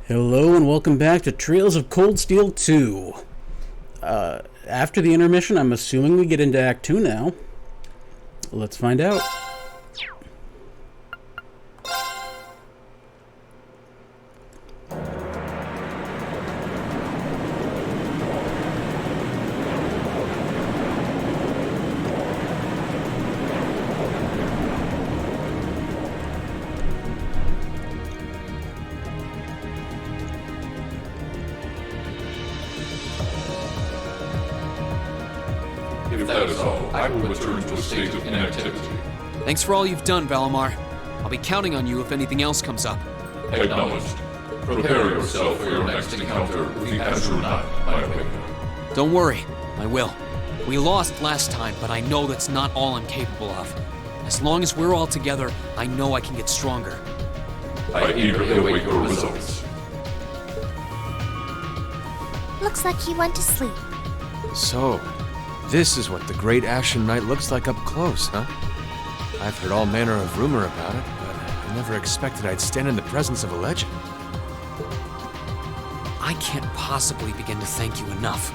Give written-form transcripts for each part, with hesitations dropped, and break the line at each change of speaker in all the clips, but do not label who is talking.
Hello and welcome back to Trails of Cold Steel 2. After the intermission, I'm assuming we get into Act 2 now. Let's find out.
If that is all, I will return to a state of inactivity.
Thanks for all you've done, Valimar. I'll be counting on you if anything else comes up.
Acknowledged. Prepare yourself for your next encounter with the Azure Knight, my awakener.
Don't worry, I will. We lost last time, but I know that's not all I'm capable of. As long as we're all together, I know I can get stronger.
I eagerly await your results.
Looks like he went to sleep.
So, this is what the Great Ashen Knight looks like up close, huh? I've heard all manner of rumor about it, but I never expected I'd stand in the presence of a legend.
I can't possibly begin to thank you enough.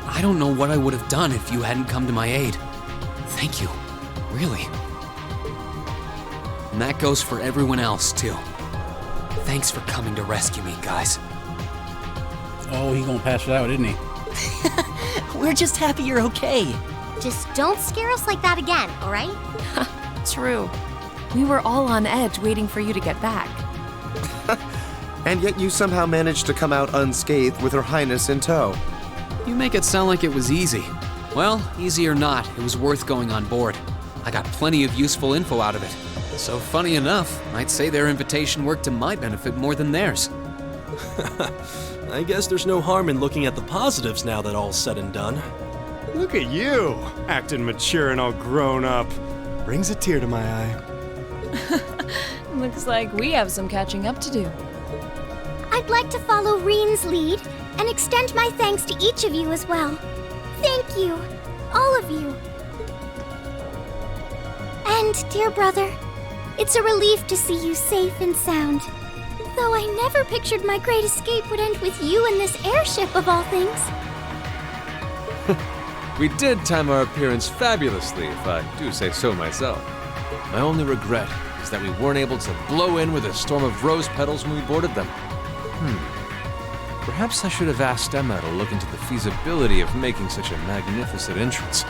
I don't know what I would have done if you hadn't come to my aid. Thank you, really. And that goes for everyone else, too. Thanks for coming to rescue me, guys.
Oh, he gonna pass it out, isn't he?
We're just happy you're okay.
Just don't scare us like that again, alright?
True. We were all on edge waiting for you to get back.
And yet you somehow managed to come out unscathed with Her Highness in tow.
You make it sound like it was easy. Well, easy or not, it was worth going on board. I got plenty of useful info out of it. So funny enough, I'd say their invitation worked to my benefit more than theirs.
I guess there's no harm in looking at the positives now that all's said and done.
Look at you, acting mature and all grown up. Brings a tear to my eye.
Looks like we have some catching up to do.
I'd like to follow Reen's lead and extend my thanks to each of you as well. Thank you, all of you. And, dear brother, it's a relief to see you safe and sound. Though I never pictured my great escape would end with you in this airship of all things.
We did time our appearance fabulously, if I do say so myself. My only regret is that we weren't able to blow in with a storm of rose petals when we boarded them. Perhaps I should have asked Emma to look into the feasibility of making such a magnificent entrance.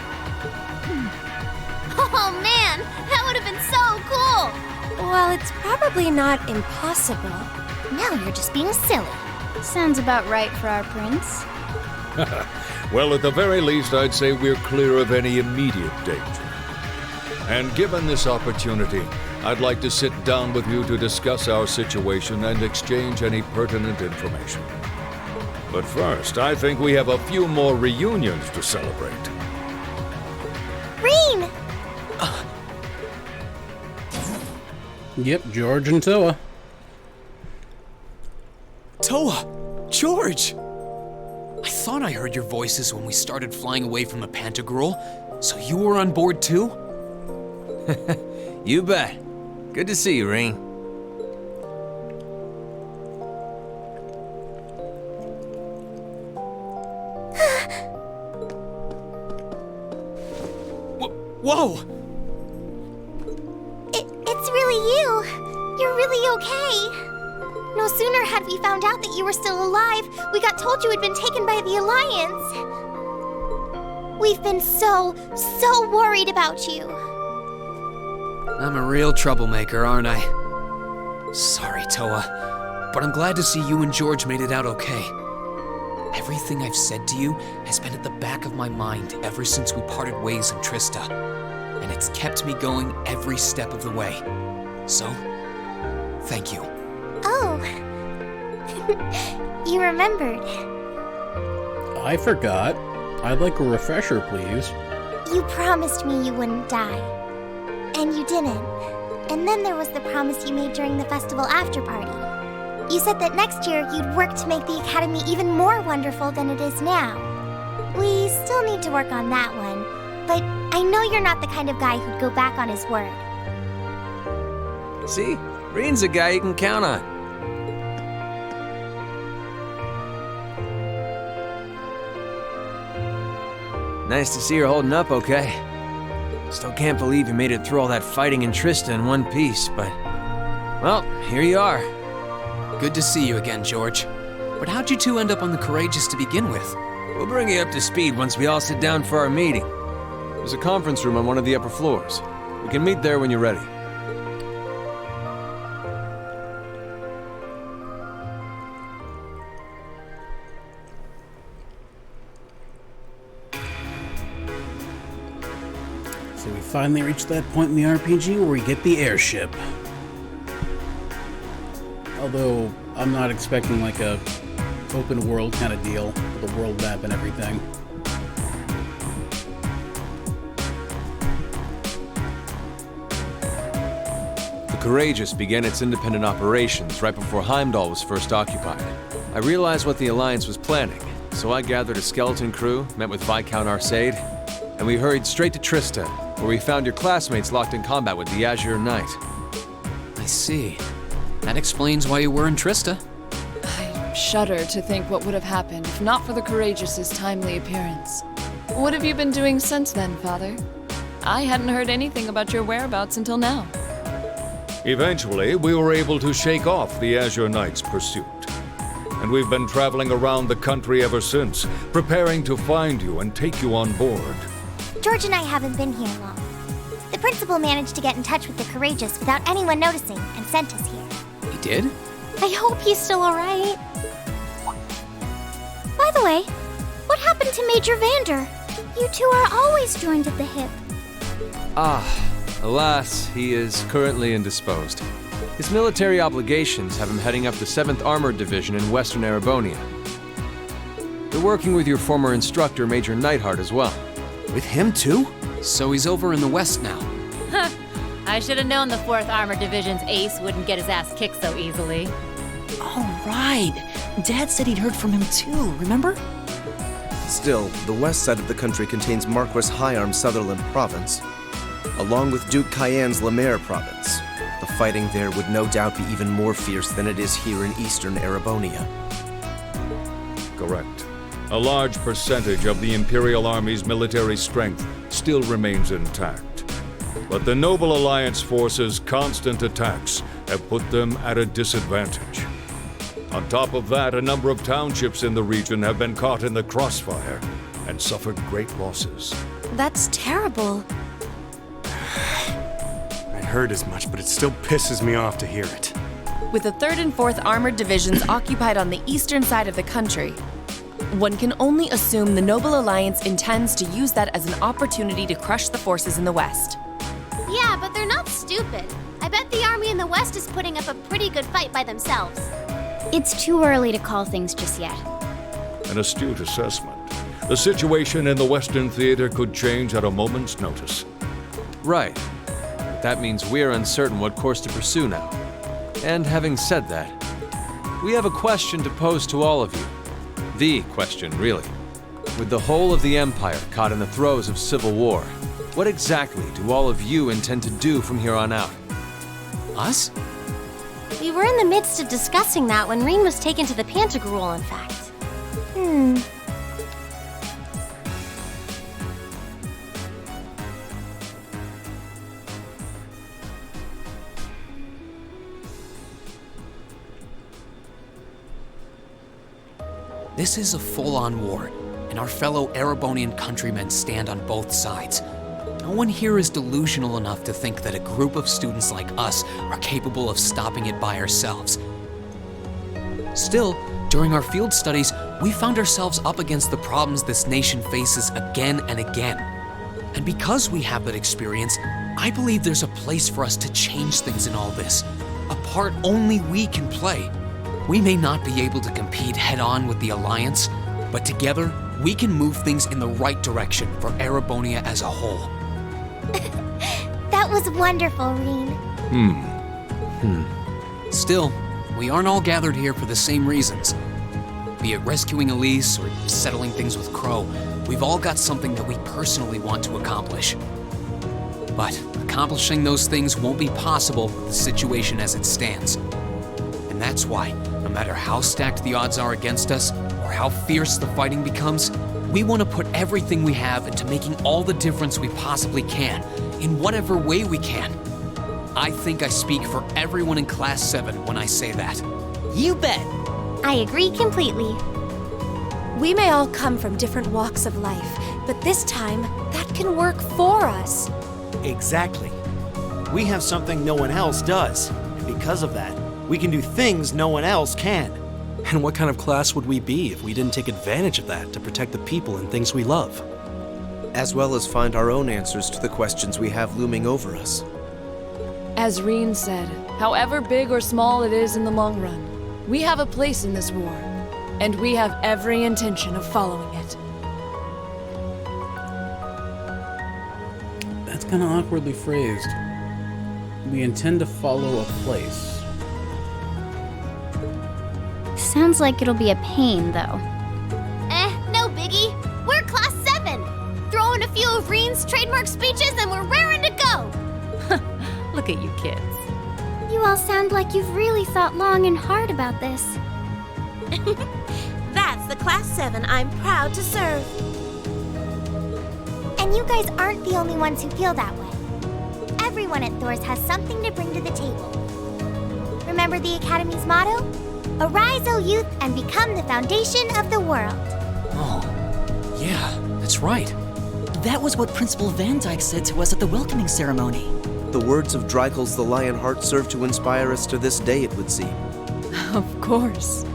Oh man, that would have been so cool!
Well, it's probably not impossible.
Now you're just being silly.
Sounds about right for our prince.
Well, at the very least, I'd say we're clear of any immediate danger. And given this opportunity, I'd like to sit down with you to discuss our situation and exchange any pertinent information. But first, I think we have a few more reunions to celebrate.
Reen!
Yep, George and Toa.
Toa! George! I thought I heard your voices when we started flying away from the Pantagruel, so you were on board too?
You bet. Good to see you, Reen.
Whoa!
It's really you. You're really okay. No sooner had we found out that you were still alive, we got told you had been taken by the Alliance. We've been so worried about you.
I'm a real troublemaker, aren't I? Sorry, Toa, but I'm glad to see you and George made it out okay. Everything I've said to you has been at the back of my mind ever since we parted ways in Trista, and it's kept me going every step of the way. So, thank you.
Oh. You remembered.
I forgot. I'd like a refresher, please.
You promised me you wouldn't die. And you didn't. And then there was the promise you made during the festival after party. You said that next year you'd work to make the Academy even more wonderful than it is now. We still need to work on that one, but I know you're not the kind of guy who'd go back on his word.
See? Reen's a guy you can count on. Nice to see you're holding up okay. Still can't believe you made it through all that fighting in Trista in one piece, but... well, here you are.
Good to see you again, George. But how'd you two end up on the Courageous to begin with?
We'll bring you up to speed once we all sit down for our meeting. There's a conference room on one of the upper floors. We can meet there when you're ready.
So we finally reached that point in the RPG where we get the airship. Although, I'm not expecting like a open world kind of deal with a world map and everything.
The Courageous began its independent operations right before Heimdall was first occupied. I realized what the Alliance was planning, so I gathered a skeleton crew, met with Viscount Arcade, and we hurried straight to Trista, where we found your classmates locked in combat with the Azure Knight.
I see. That explains why you were in Trista.
I shudder to think what would have happened if not for the Courageous's timely appearance. What have you been doing since then, Father? I hadn't heard anything about your whereabouts until now.
Eventually, we were able to shake off the Azure Knight's pursuit. And we've been traveling around the country ever since, preparing to find you and take you on board.
George and I haven't been here long. The principal managed to get in touch with the Courageous without anyone noticing and sent us here.
He did?
I hope he's still alright. By the way, what happened to Major Vander? You two are always joined at the hip.
Alas, he is currently indisposed. His military obligations have him heading up the 7th Armored Division in Western Erebonia. You're working with your former instructor, Major Neidhart, as well.
With him too? So he's over in the west now.
Huh. I should have known the 4th Armored Division's ace wouldn't get his ass kicked so easily.
Oh, right. Dad said he'd heard from him too, remember?
Still, the west side of the country contains Marquis Hyarm's Sutherland province, along with Duke Cayenne's Lemaire province. The fighting there would no doubt be even more fierce than it is here in eastern Erebonia.
Correct. A large percentage of the Imperial Army's military strength still remains intact. But the Noble Alliance forces' constant attacks have put them at a disadvantage. On top of that, a number of townships in the region have been caught in the crossfire and suffered great losses.
That's terrible.
I heard as much, but it still pisses me off to hear it.
With the 3rd and 4th Armored Divisions occupied on the eastern side of the country, one can only assume the Noble Alliance intends to use that as an opportunity to crush the forces in the west.
Yeah, but they're not stupid. I bet the army in the west is putting up a pretty good fight by themselves.
It's too early to call things just yet.
An astute assessment. The situation in the Western Theater could change at a moment's notice.
Right. But that means we're uncertain what course to pursue now. And having said that, we have a question to pose to all of you. The question, really. With the whole of the Empire caught in the throes of civil war, what exactly do all of you intend to do from here on out?
Us?
We were in the midst of discussing that when Reen was taken to the Pantagruel, in fact.
This is a full-on war, and our fellow Erebonian countrymen stand on both sides. No one here is delusional enough to think that a group of students like us are capable of stopping it by ourselves. Still, during our field studies, we found ourselves up against the problems this nation faces again and again. And because we have that experience, I believe there's a place for us to change things in all this, a part only we can play. We may not be able to compete head-on with the Alliance, but together, we can move things in the right direction for Erebonia as a whole.
That was wonderful, Reen.
Still, we aren't all gathered here for the same reasons. Be it rescuing Elise or settling things with Crow, we've all got something that we personally want to accomplish. But accomplishing those things won't be possible with the situation as it stands. And that's why, no matter how stacked the odds are against us, or how fierce the fighting becomes, We want to put everything we have into making all the difference we possibly can, in whatever way we can. I think I speak for everyone in Class 7 when I say that.
You bet!
I agree completely.
We may all come from different walks of life, but this time, that can work for us.
Exactly. We have something no one else does, and because of that, we can do things no one else can.
And what kind of class would we be if we didn't take advantage of that to protect the people and things we love?
As well as find our own answers to the questions we have looming over us.
As Reen said, however big or small it is in the long run, we have a place in this war, and we have every intention of following it.
That's kind of awkwardly phrased. We intend to follow a place.
Sounds like it'll be a pain, though.
No biggie. We're Class 7. Throw in a few of Reen's trademark speeches and we're raring to go.
Look at you kids.
You all sound like you've really thought long and hard about this.
That's the Class 7 I'm proud to serve.
And you guys aren't the only ones who feel that way. Everyone at Thor's has something to bring to the table. Remember the Academy's motto? Arise, O youth, and become the foundation of the world.
Oh, yeah, that's right. That was what Principal Van Dyke said to us at the welcoming ceremony.
The words of Dreikel's the Lionheart serve to inspire us to this day, it would seem.
Of course.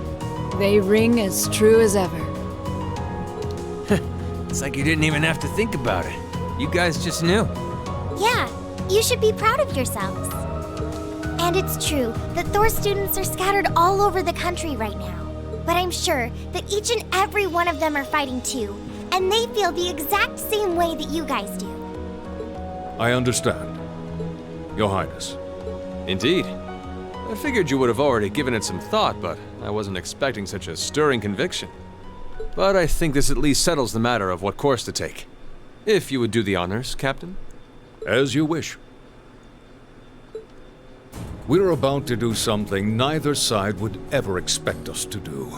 They ring as true as ever.
It's like you didn't even have to think about it. You guys just knew.
Yeah, you should be proud of yourselves. And it's true that Thor students are scattered all over the country right now. But I'm sure that each and every one of them are fighting too, and they feel the exact same way that you guys do.
I understand, Your Highness.
Indeed. I figured you would have already given it some thought, but I wasn't expecting such a stirring conviction. But I think this at least settles the matter of what course to take. If you would do the honors, Captain.
As you wish. We're about to do something neither side would ever expect us to do.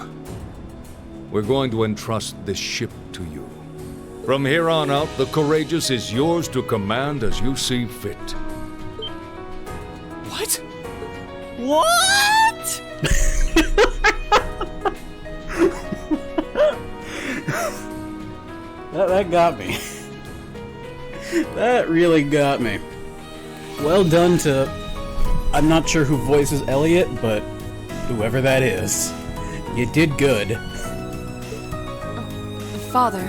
We're going to entrust this ship to you. From here on out, the Courageous is yours to command as you see fit.
What? What?
That got me. That really got me. Well done to... I'm not sure who voices Elliot, but whoever that is. You did good.
Father,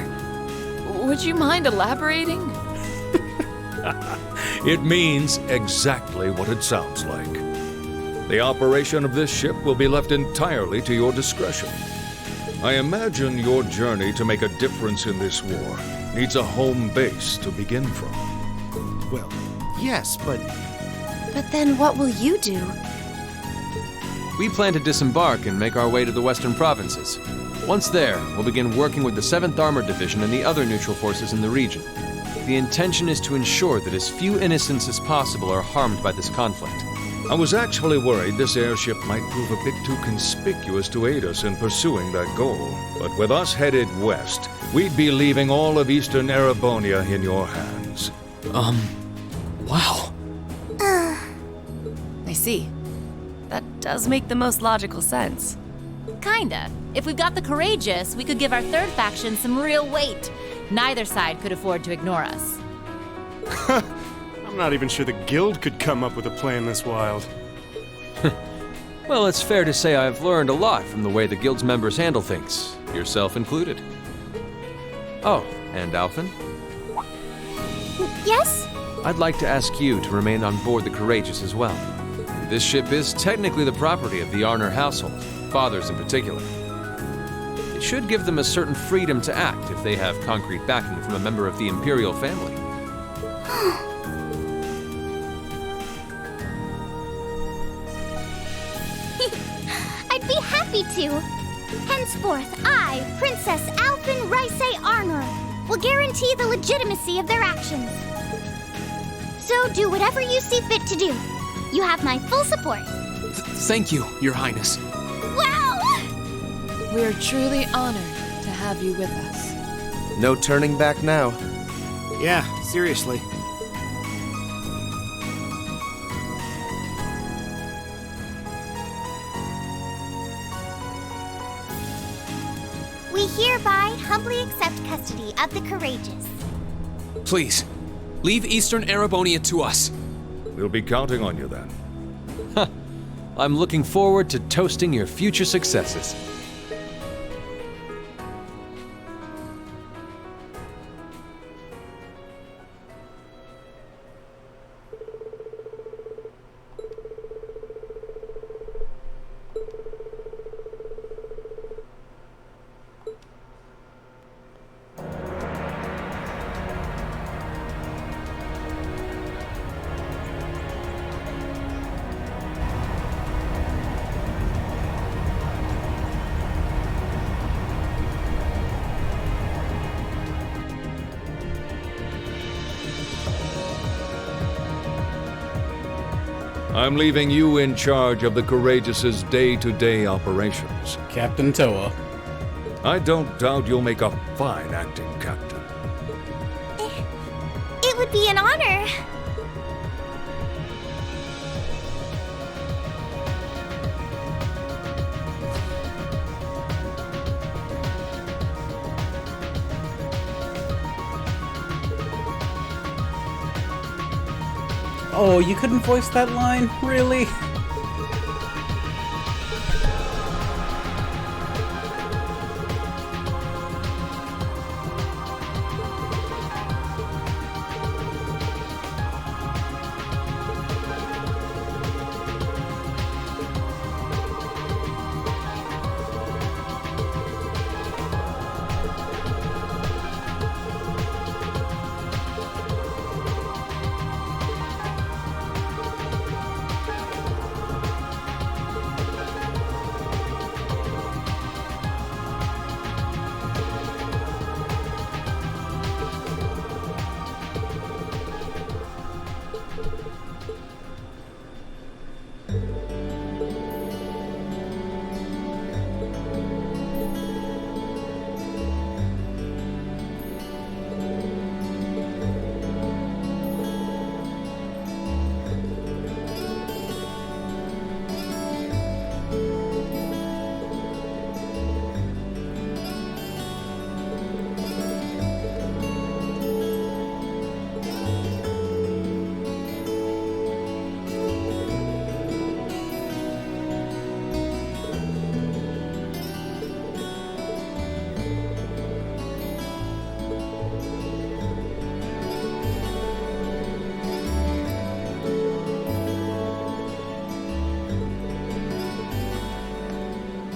would you mind elaborating?
It means exactly what it sounds like. The operation of this ship will be left entirely to your discretion. I imagine your journey to make a difference in this war needs a home base to begin from.
Well, yes, but
then what will you do?
We plan to disembark and make our way to the western provinces. Once there, we'll begin working with the 7th Armored Division and the other neutral forces in the region. The intention is to ensure that as few innocents as possible are harmed by this conflict.
I was actually worried this airship might prove a bit too conspicuous to aid us in pursuing that goal. But with us headed west, we'd be leaving all of eastern Erebonia in your hands.
Wow.
I see. That does make the most logical sense.
Kinda. If we've got the Courageous, we could give our third faction some real weight. Neither side could afford to ignore us.
I'm not even sure the Guild could come up with a plan this wild.
Well, it's fair to say I've learned a lot from the way the Guild's members handle things, yourself included. Oh, and Alphen?
Yes?
I'd like to ask you to remain on board the Courageous as well. This ship is technically the property of the Arner household, fathers in particular. It should give them a certain freedom to act if they have concrete backing from a member of the Imperial family.
I'd be happy to. Henceforth, I, Princess Alphen Rysay Arnor, will guarantee the legitimacy of their actions. So do whatever you see fit to do. You have my full support.
Thank you, Your Highness.
Wow!
We're truly honored to have you with us.
No turning back now.
Yeah, seriously.
We hereby humbly accept custody of the courageous.
Please, leave Eastern Arabonia to us.
We'll be counting on you then.
I'm looking forward to toasting your future successes.
I'm leaving you in charge of the Courageous's day-to-day operations.
Captain Toa.
I don't doubt you'll make a fine acting captain.
It would be an honor.
Oh, you couldn't voice that line? Really?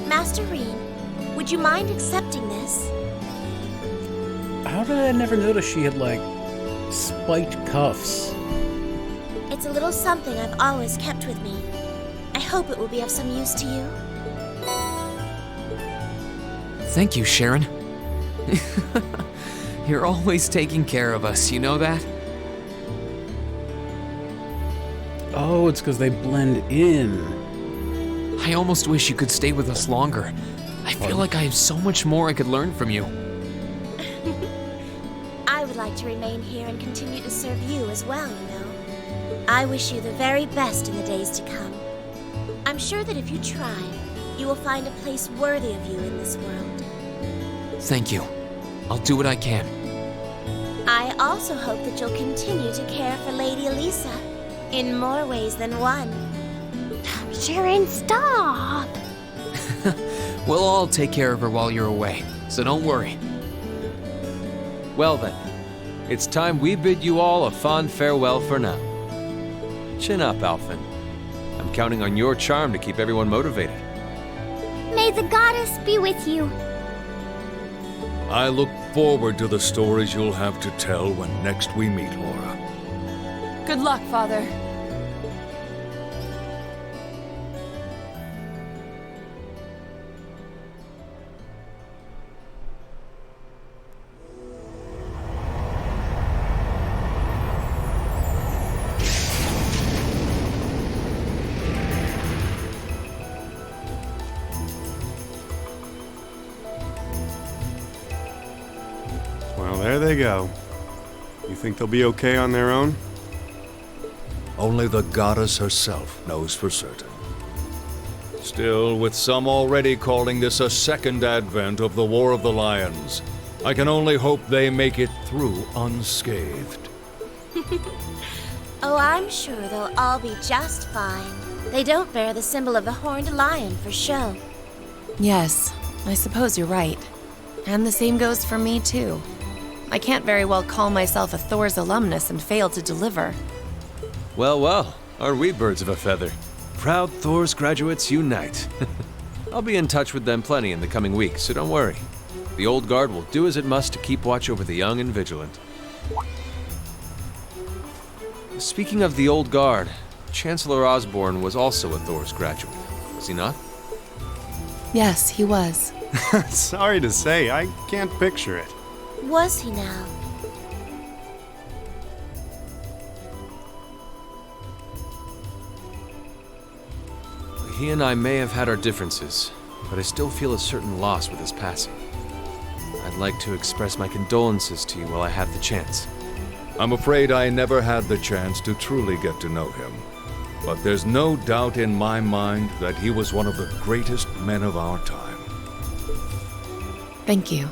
Master Rean, would you mind accepting this?
How did I never notice she had, like, spiked cuffs?
It's a little something I've always kept with me. I hope it will be of some use to you.
Thank you, Sharon. You're always taking care of us, you know that?
Oh, it's because they blend in.
I almost wish you could stay with us longer. I feel like I have so much more I could learn from you.
I would like to remain here and continue to serve you as well, you know. I wish you the very best in the days to come. I'm sure that if you try, you will find a place worthy of you in this world.
Thank you. I'll do what I can.
I also hope that you'll continue to care for Lady Elisa in more ways than one.
Sharon, stop!
We'll all take care of her while you're away, so don't worry.
Well then, it's time we bid you all a fond farewell for now. Chin up, Alphen. I'm counting on your charm to keep everyone motivated.
May the goddess be with you.
I look forward to the stories you'll have to tell when next we meet, Laura.
Good luck, Father.
there they go. You think they'll be okay on their own?
Only the goddess herself knows for certain. Still, with some already calling this a second advent of the War of the Lions, I can only hope they make it through unscathed.
Oh, I'm sure they'll all be just fine. They don't bear the symbol of the horned lion for show.
Yes, I suppose you're right. And the same goes for me, too. I can't very well call myself a Thor's alumnus and fail to deliver.
Well, well, aren't we birds of a feather? Proud Thor's graduates unite. I'll be in touch with them plenty in the coming weeks, so don't worry. The old guard will do as it must to keep watch over the young and vigilant. Speaking of the old guard, Chancellor Osborne was also a Thor's graduate, was he not?
Yes, he was.
Sorry to say, I can't picture it.
Was he now?
He and I may have had our differences, but I still feel a certain loss with his passing. I'd like to express my condolences to you while I have the chance.
I'm afraid I never had the chance to truly get to know him. But there's no doubt in my mind that he was one of the greatest men of our time.
Thank you.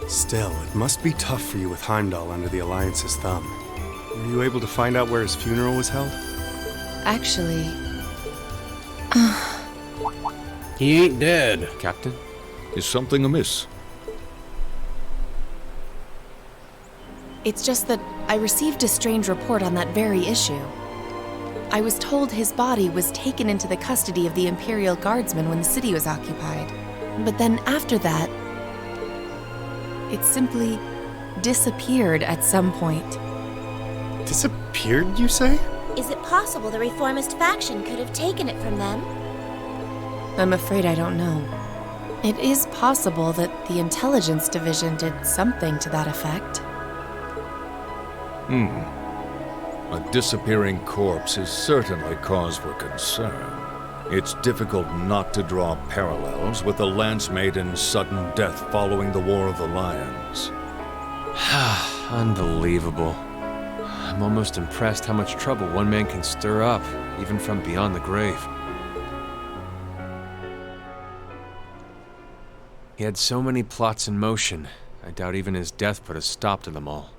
Still, it must be tough for you with Heimdall under the Alliance's thumb. Were you able to find out where his funeral was held?
Actually...
He ain't dead.
Captain, is something amiss?
It's just that I received a strange report on that very issue. I was told his body was taken into the custody of the Imperial Guardsmen when the city was occupied. But then after that, it simply disappeared at some point.
Disappeared, you say?
Is it possible the reformist faction could have taken it from them?
I'm afraid I don't know. It is possible that the Intelligence Division did something to that effect.
A disappearing corpse is certainly cause for concern. It's difficult not to draw parallels with the Lance Maiden's sudden death following the War of the Lions.
Unbelievable. I'm almost impressed how much trouble one man can stir up, even from beyond the grave. He had so many plots in motion, I doubt even his death put a stop to them all.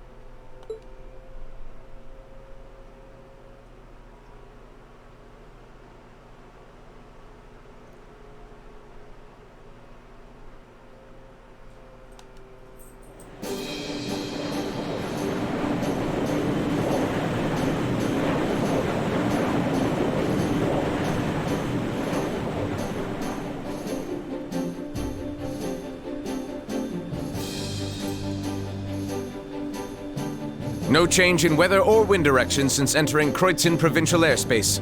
No change in weather or wind direction since entering Kreutzen provincial airspace.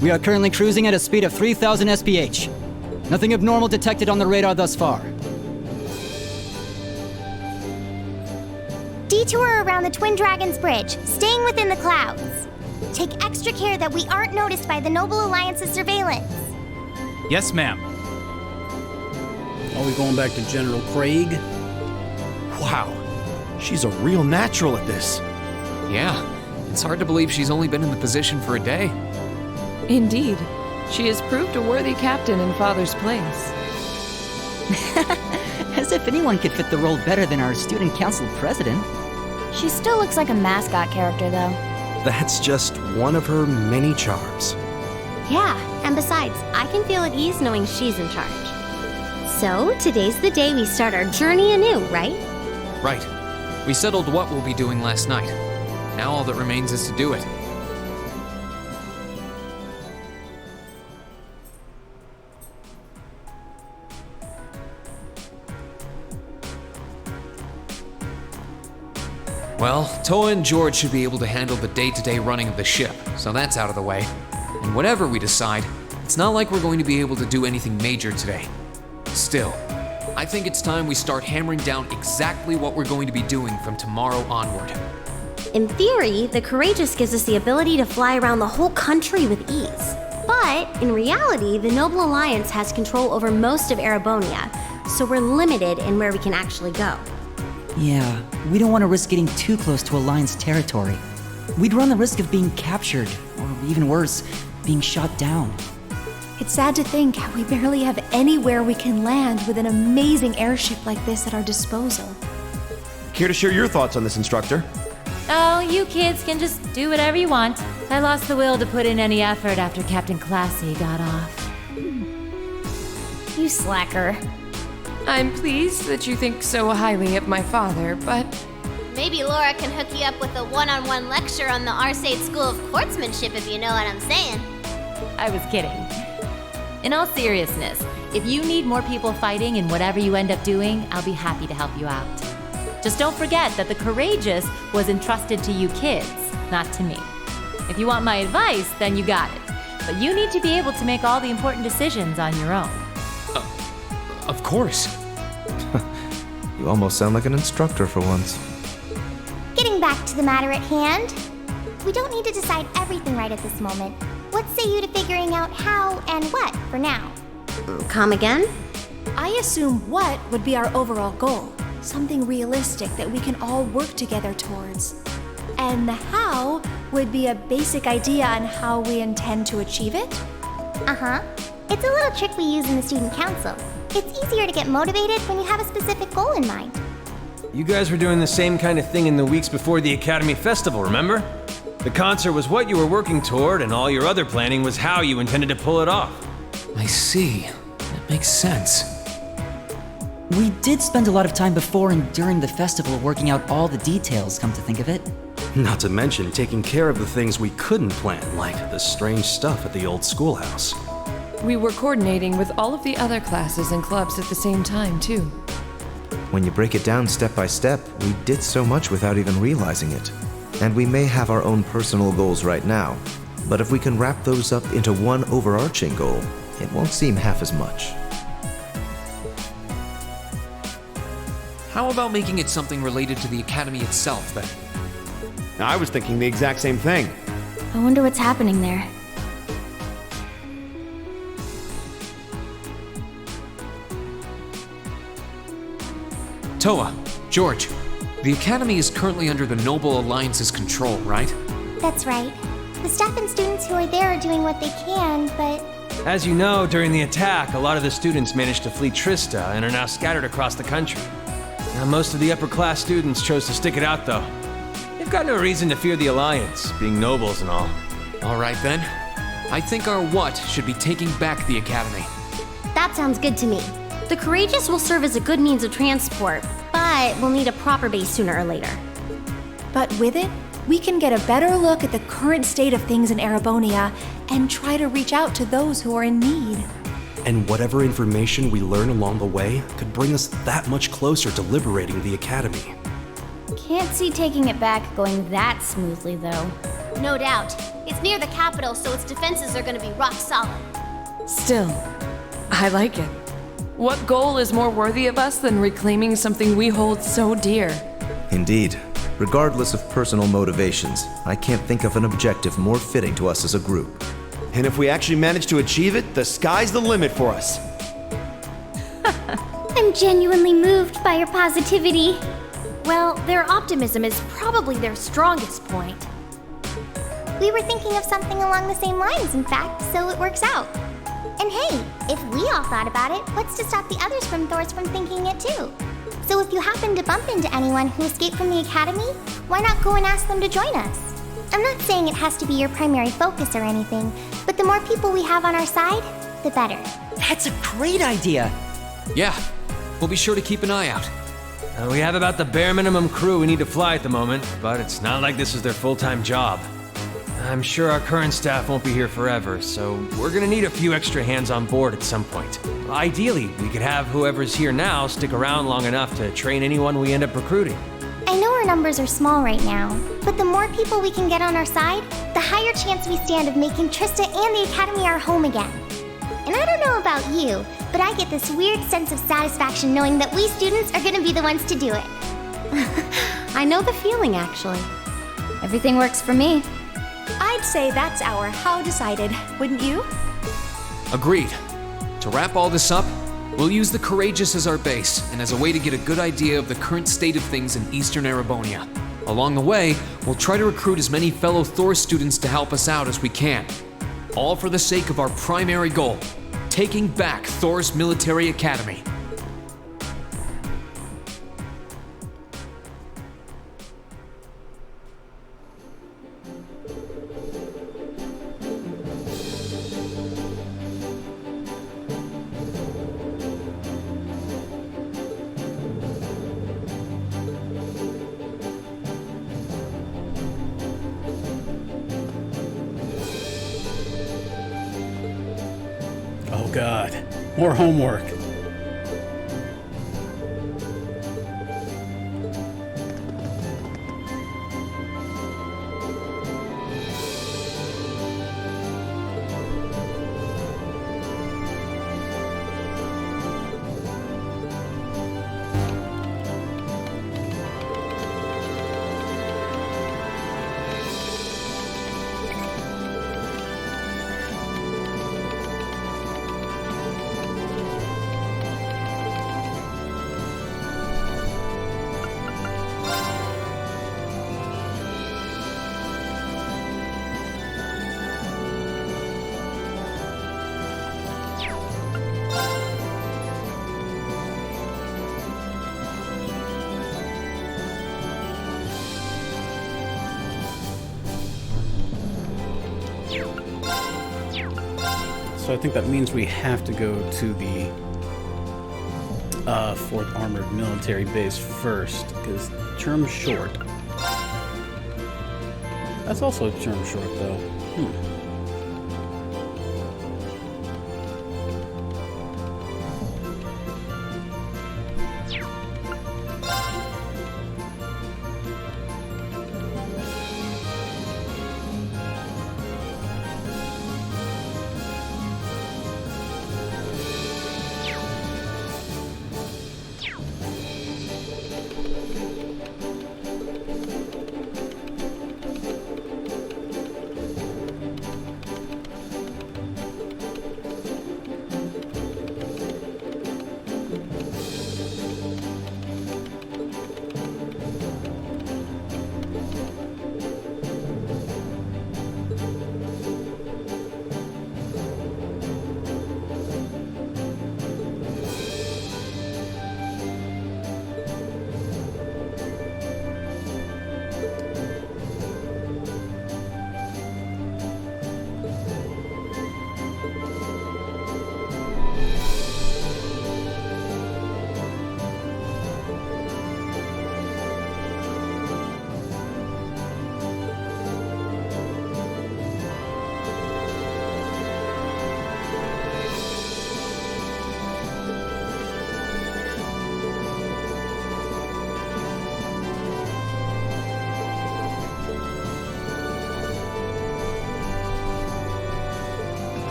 We are currently cruising at a speed of 3,000 SPH. Nothing abnormal detected on the radar thus far.
Detour around the Twin Dragons Bridge, staying within the clouds. Take extra care that we aren't noticed by the Noble Alliance's surveillance.
Yes, ma'am.
Are we going back to General Craig?
Wow, she's a real natural at this.
Yeah, it's hard to believe she's only been in the position for a day.
Indeed. She has proved a worthy captain in Father's place.
As if anyone could fit the role better than our student council president.
She still looks like a mascot character, though.
That's just one of her many charms.
Yeah, and besides, I can feel at ease knowing she's in charge. So, today's the day we start our journey anew, right?
Right. We settled what we'll be doing last night. Now all that remains is to do it. Well, Toa and George should be able to handle the day-to-day running of the ship, so that's out of the way. And whatever we decide, it's not like we're going to be able to do anything major today. Still, I think it's time we start hammering down exactly what we're going to be doing from tomorrow onward.
In theory, the Courageous gives us the ability to fly around the whole country with ease. But, in reality, the Noble Alliance has control over most of Erebonia, so we're limited in where we can actually go.
Yeah, we don't want to risk getting too close to Alliance territory. We'd run the risk of being captured, or even worse, being shot down.
It's sad to think how we barely have anywhere we can land with an amazing airship like this at our disposal.
Care to share your thoughts on this, instructor?
Oh, you kids can just do whatever you want. I lost the will to put in any effort after Captain Classy got off.
You slacker.
I'm pleased that you think so highly of my father, but...
Maybe Laura can hook you up with a one-on-one lecture on the Arcade School of Quartzmanship, if you know what I'm saying.
I was kidding. In all seriousness, if you need more people fighting in whatever you end up doing, I'll be happy to help you out. Just don't forget that the Courageous was entrusted to you kids, not to me. If you want my advice, then you got it. But you need to be able to make all the important decisions on your own.
Of course.
You almost sound like an instructor for once.
Getting back to the matter at hand, we don't need to decide everything right at this moment. What say you to figuring out how and what for now?
Come again?
I assume what would be our overall goal. Something realistic that we can all work together towards. And the how would be a basic idea on how we intend to achieve it?
Uh-huh. It's a little trick we use in the student council. It's easier to get motivated when you have a specific goal in mind.
You guys were doing the same kind of thing in the weeks before the Academy Festival, remember? The concert was what you were working toward, and all your other planning was how you intended to pull it off.
I see. That makes sense.
We did spend a lot of time before and during the festival working out all the details, come to think of it.
Not to mention taking care of the things we couldn't plan, like the strange stuff at the old schoolhouse.
We were coordinating with all of the other classes and clubs at the same time, too.
When you break it down step by step, we did so much without even realizing it. And we may have our own personal goals right now, but if we can wrap those up into one overarching goal, it won't seem half as much.
How about making it something related to the Academy itself, then?
I was thinking the exact same thing.
I wonder what's happening there.
Toa, George, the Academy is currently under the Noble Alliance's control, right?
That's right. The staff and students who are there are doing what they can, but...
As you know, during the attack, a lot of the students managed to flee Trista and are now scattered across the country. Now, most of the upper-class students chose to stick it out, though. They've got no reason to fear the Alliance, being nobles and all.
All right, then. I think our what should be taking back the Academy.
That sounds good to me. The Courageous will serve as a good means of transport, but we'll need a proper base sooner or later.
But with it, we can get a better look at the current state of things in Erebonia and try to reach out to those who are in need.
And whatever information we learn along the way could bring us that much closer to liberating the Academy.
Can't see taking it back going that smoothly, though.
No doubt. It's near the capital, so its defenses are gonna be rock solid.
Still, I like it. What goal is more worthy of us than reclaiming something we hold so dear?
Indeed. Regardless of personal motivations, I can't think of an objective more fitting to us as a group.
And if we actually manage to achieve it, the sky's the limit for us.
I'm genuinely moved by your positivity.
Well, their optimism is probably their strongest point.
We were thinking of something along the same lines, in fact, so it works out. And hey, if we all thought about it, what's to stop the others from thinking it too? So if you happen to bump into anyone who escaped from the Academy, why not go and ask them to join us? I'm not saying it has to be your primary focus or anything, but the more people we have on our side, the better.
That's a great idea!
Yeah, we'll be sure to keep an eye out.
We have about the bare minimum crew we need to fly at the moment, but it's not like this is their full-time job. I'm sure our current staff won't be here forever, so we're gonna need a few extra hands on board at some point. Ideally, we could have whoever's here now stick around long enough to train anyone we end up recruiting.
I know our numbers are small right now, but the more people we can get on our side, the higher chance we stand of making Trista and the Academy our home again. And I don't know about you, but I get this weird sense of satisfaction knowing that we students are gonna be the ones to do it.
I know the feeling, actually.
Everything works for me. I'd say that's our how decided, wouldn't you?
Agreed. To wrap all this up, We'll use the Courageous as our base, and as a way to get a good idea of the current state of things in Eastern Erebonia. Along the way, we'll try to recruit as many fellow Thor students to help us out as we can. All for the sake of our primary goal, taking back Thor's military academy.
Oh god, more homework. So I think that means we have to go to the 4th Armored Military Base first, because term's short. That's also term short, though.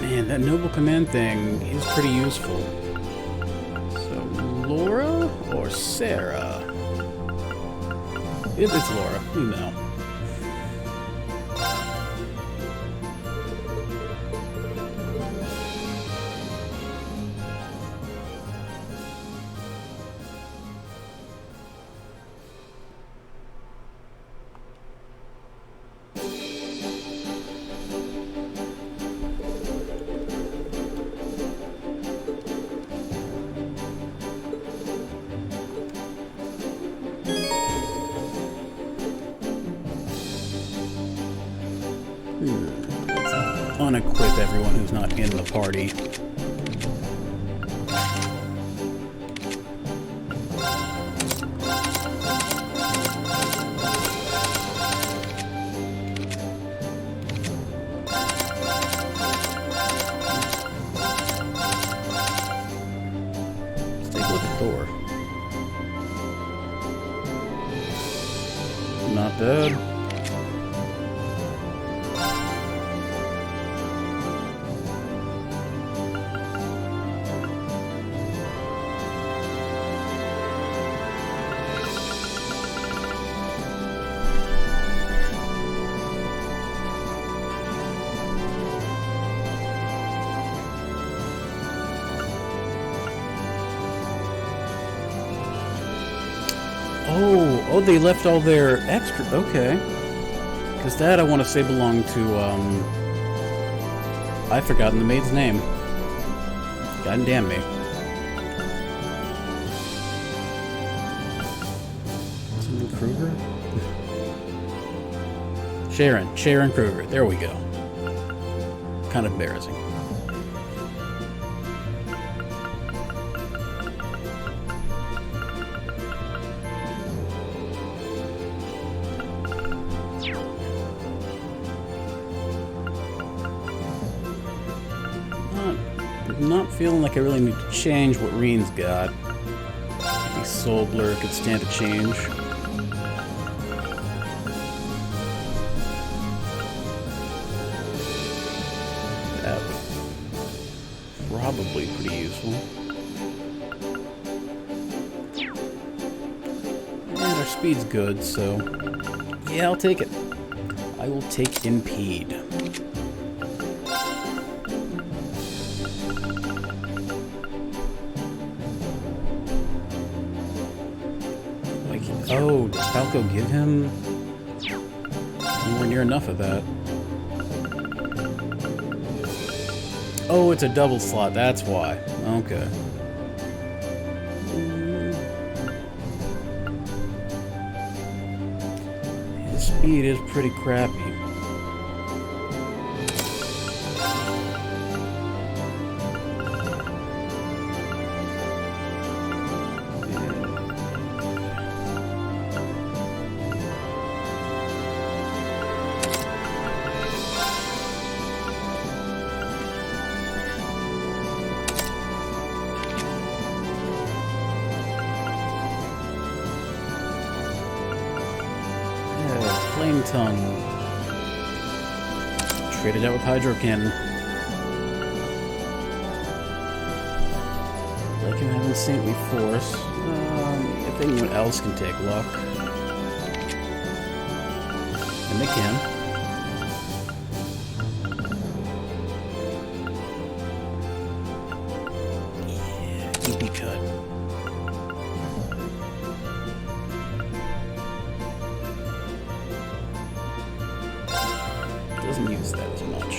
Man, that Noble Command thing is pretty useful. So, Laura or Sarah? It's Laura, you know. Let's unequip everyone who's not in the party. door. Not bad. Oh, they left all their extra. Okay. Because that I want to say belonged to, I've forgotten the maid's name. God damn me. Something Kruger? Sharon Kruger. There we go. Kind of embarrassing. Not feeling like I really need to change what Reen's got. Maybe Soul Blur could stand a change. That would probably pretty useful. And our speed's good, so yeah, I'll take it. I will take Impede. Oh, does Falco give him nowhere near enough of that? Oh, it's a double slot, that's why. Okay. His speed is pretty crappy. Flame Tongue. Traded out with Hydro Cannon. Like him having Saintly Force. If anyone else can take luck. And they can. Yeah, EP cut. Doesn't use that as much.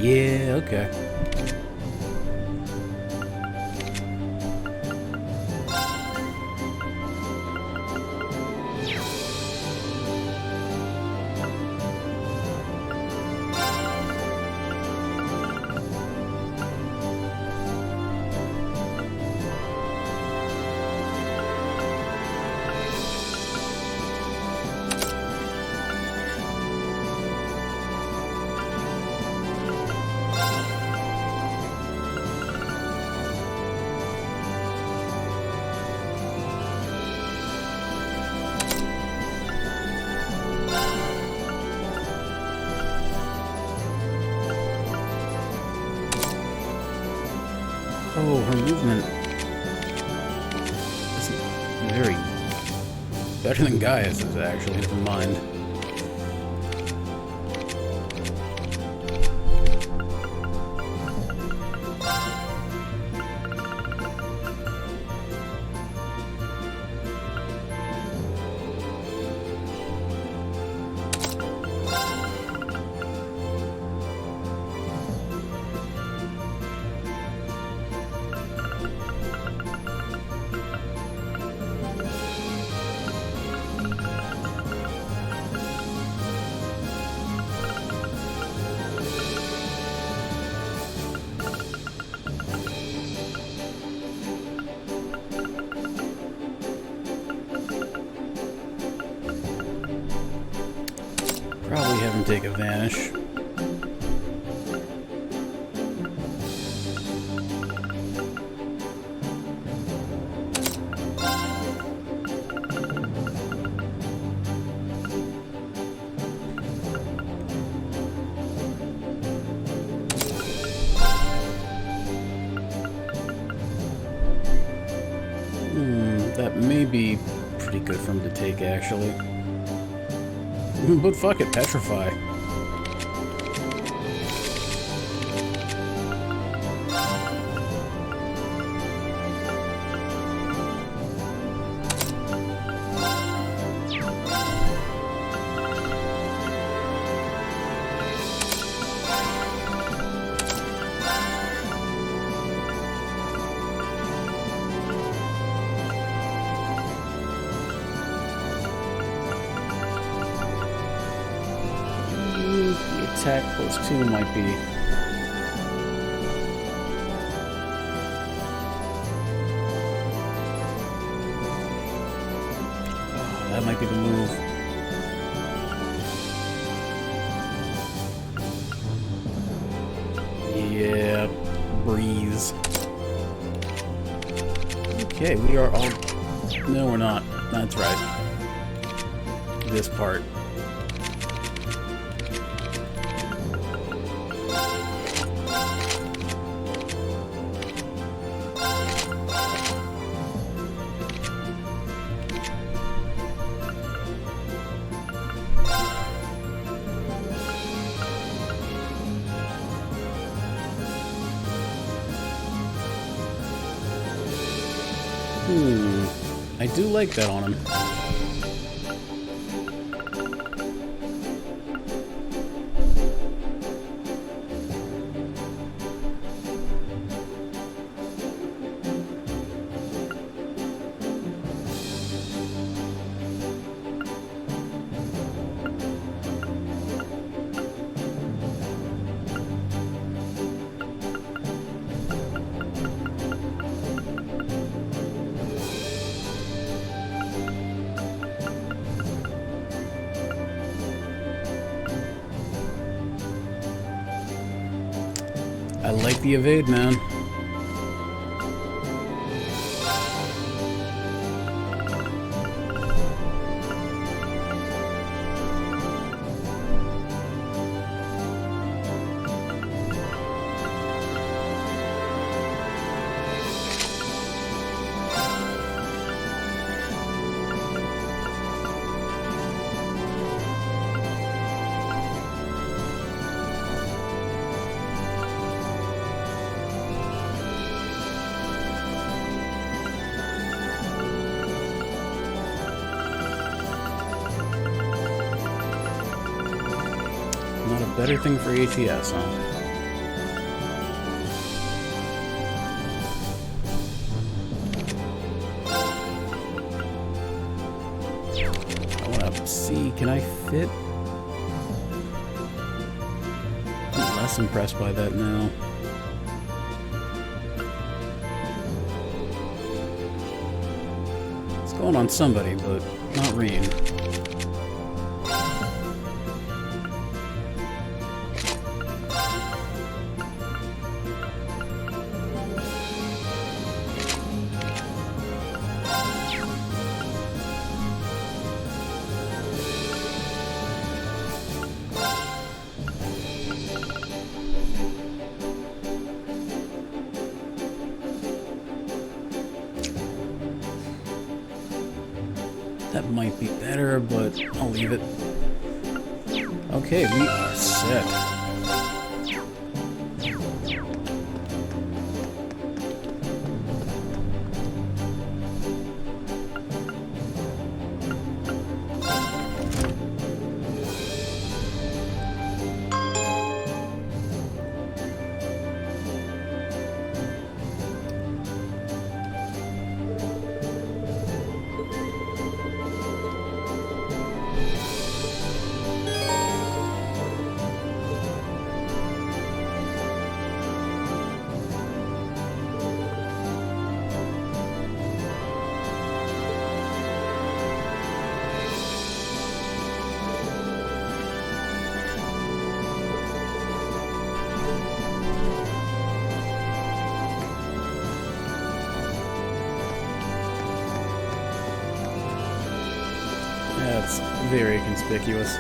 Yeah, okay. Oh, her movement isn't very Better than Gaius's, actually, never mind. Probably have him take a vanish. That may be pretty good for him to take, actually. But fuck it, petrify. Attack +2 might be. Oh, that might be the move. Yeah, breeze. Okay, we are all. No, we're not. That's right. This part. I do like that on him. I like the evade, man. Not a better thing for ATS, huh? I want to see, can I fit? I'm less impressed by that now. It's going on somebody, but not Reed. That might be better, but I'll leave it. Okay, we are set. That's very conspicuous.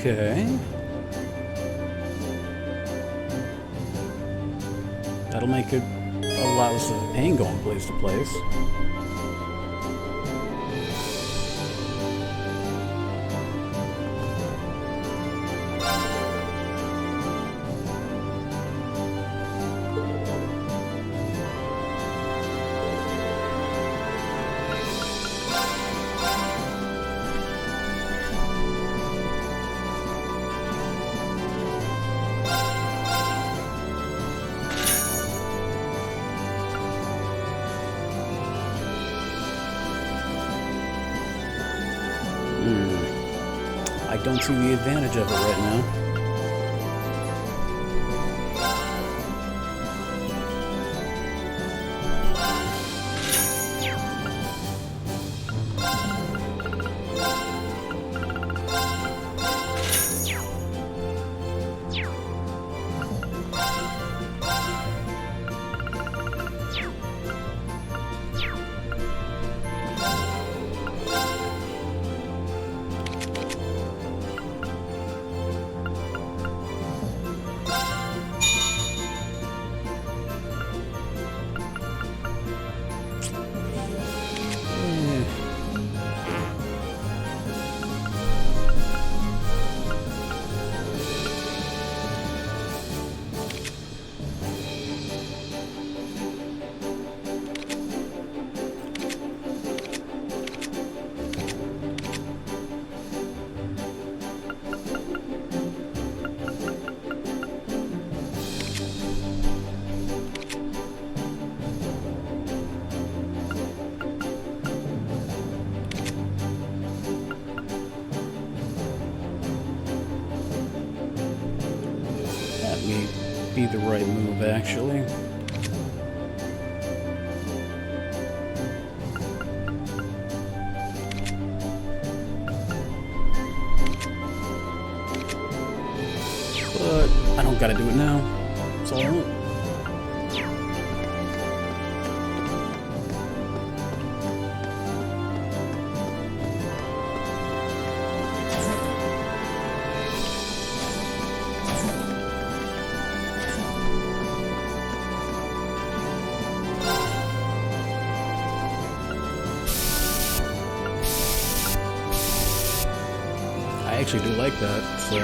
Okay. That'll make it allow us to pain going place to place. I don't see the advantage of it right now. Be the right move, actually. But I don't gotta do it now. It's all right. actually do like that, so...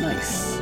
Nice.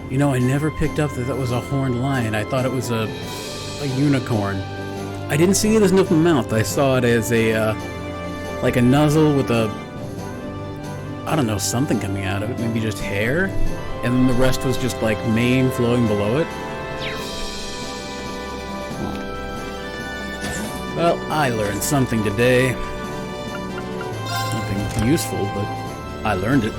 You know, I never picked up that was a horned lion. I thought it was a unicorn. I didn't see it as an open mouth. I saw it as a, like a nozzle with a, I don't know, something coming out of it. Maybe just hair? And then the rest was just like mane flowing below it. Well, I learned something today. Nothing useful, but I learned it.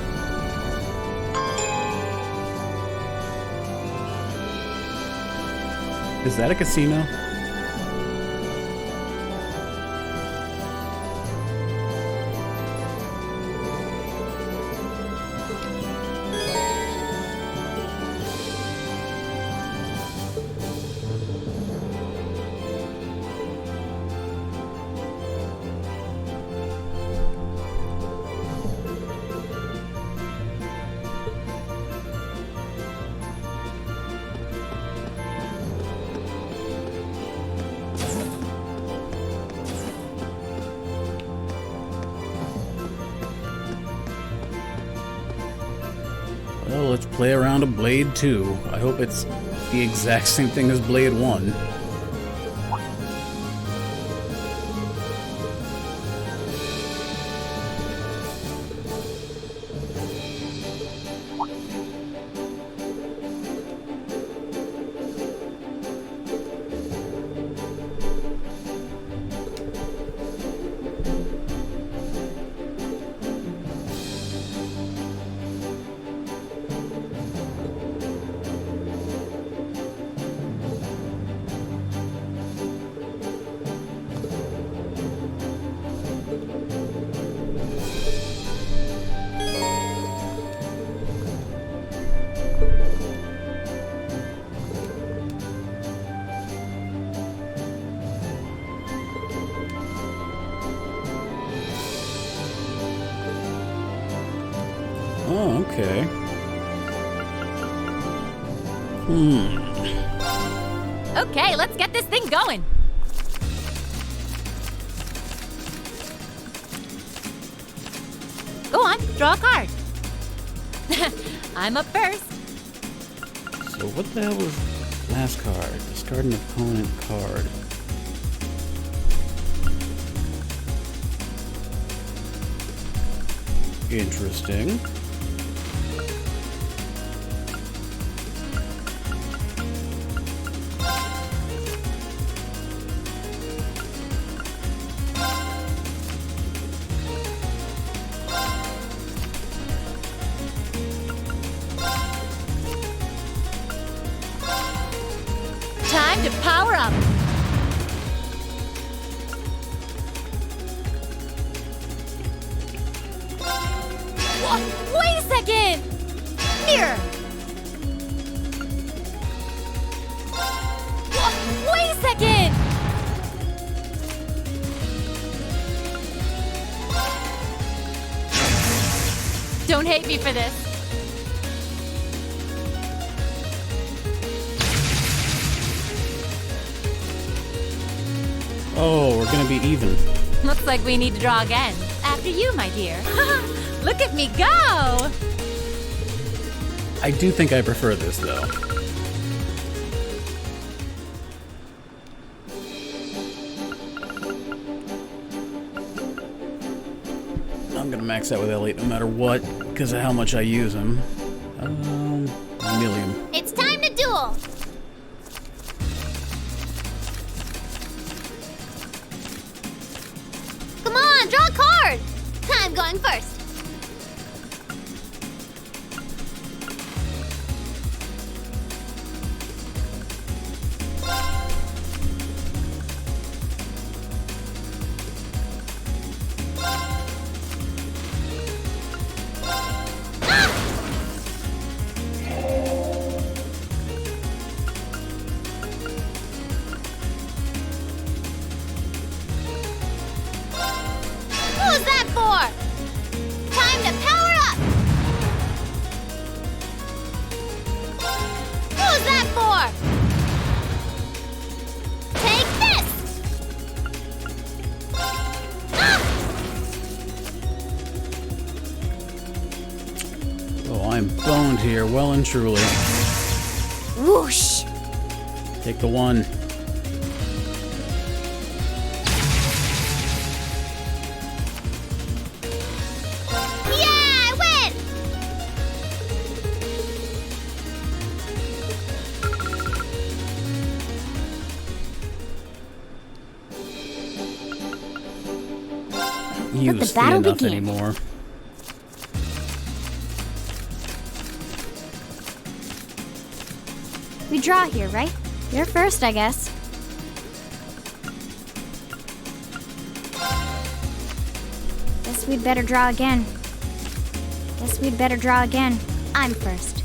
Is that a casino? Well, let's play around a Blade 2. I hope it's the exact same thing as Blade 1. Oh, okay.
Okay, let's get this thing going. Go on, draw a card. I'm up first.
So what the hell was last card? Discard an opponent card. Interesting.
Time to power up. Wait a second! Mirror! Wait a second! hate me for this.
Oh, we're gonna be even.
Looks like we need to draw again. After you, my dear. Look at me go!
I do think I prefer this, though. I'm gonna max out with Elliot no matter what, because of how much I use him. A million.
It's time to duel! Come on, draw a card! I'm going first. Who's that for? Time to power up! Who's that for? Take this!
Oh, I'm boned here, well and truly.
Whoosh!
Take the one.
Yeah, I win!
Use
the battle
enough
begin.
anymore.
We draw here, right? You're first, I guess. Guess we'd better draw again. Guess we'd better draw again. I'm first.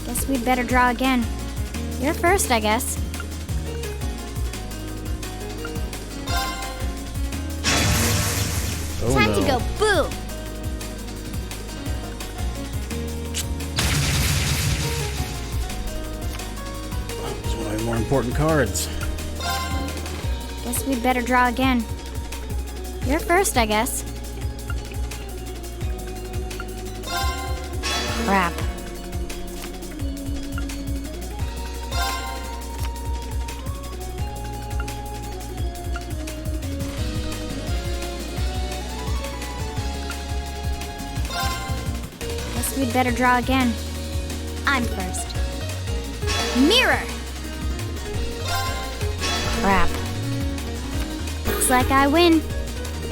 Guess we'd better draw again. You're first, I guess.
Oh,
Time
no.
to go boo!
It's one of the more important cards.
Guess we'd better draw again. You're first, I guess. Crap. Guess we'd better draw again. I'm first. Mirror! Crap. Looks like I win.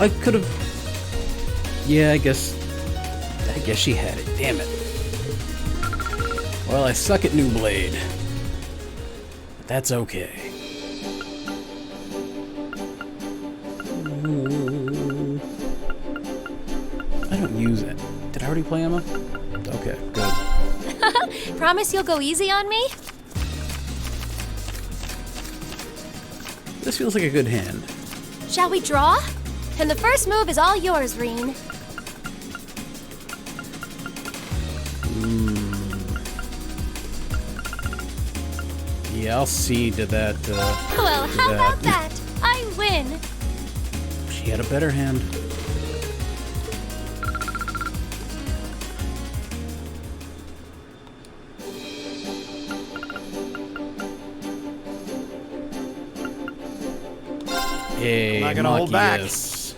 I could have. Yeah, I guess she had it. Damn it. Well, I suck at New Blade. But that's okay. I don't use it. Did I already play Emma? Okay, good.
Promise you'll go easy on me?
This feels like a good hand.
Shall we draw? And the first move is all yours, Reen.
Yeah, I'll cede to that.
Well, how about that? I win.
She had a better hand. Hey,
Not gonna hold back.
Machias.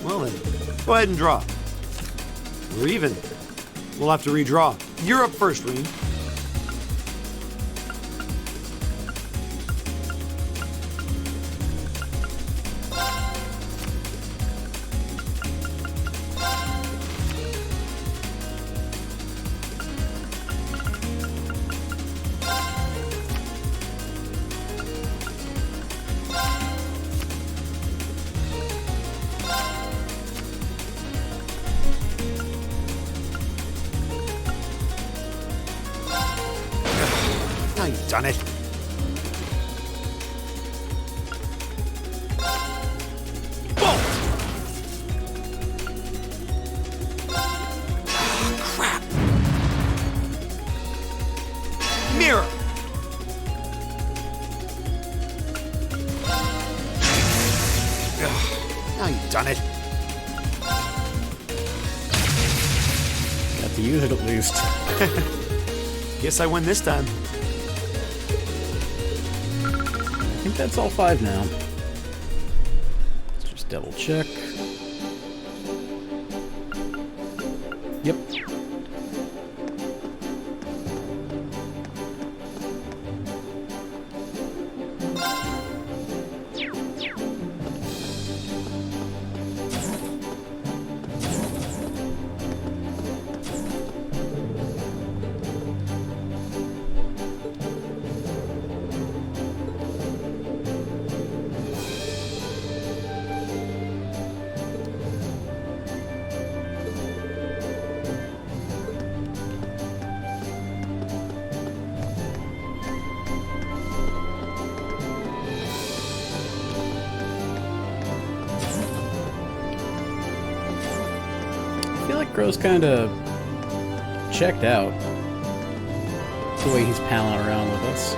Well then, go ahead and draw. We're even. We'll have to redraw. You're up first, Reen. done it. Bolt! Crap! Mirror! Now you've done it.
Got to use it at least.
Guess I win this time.
I think that's all 5 now. Let's just double check. Yep. I feel like Crow's kinda checked out. The way he's palling around with us.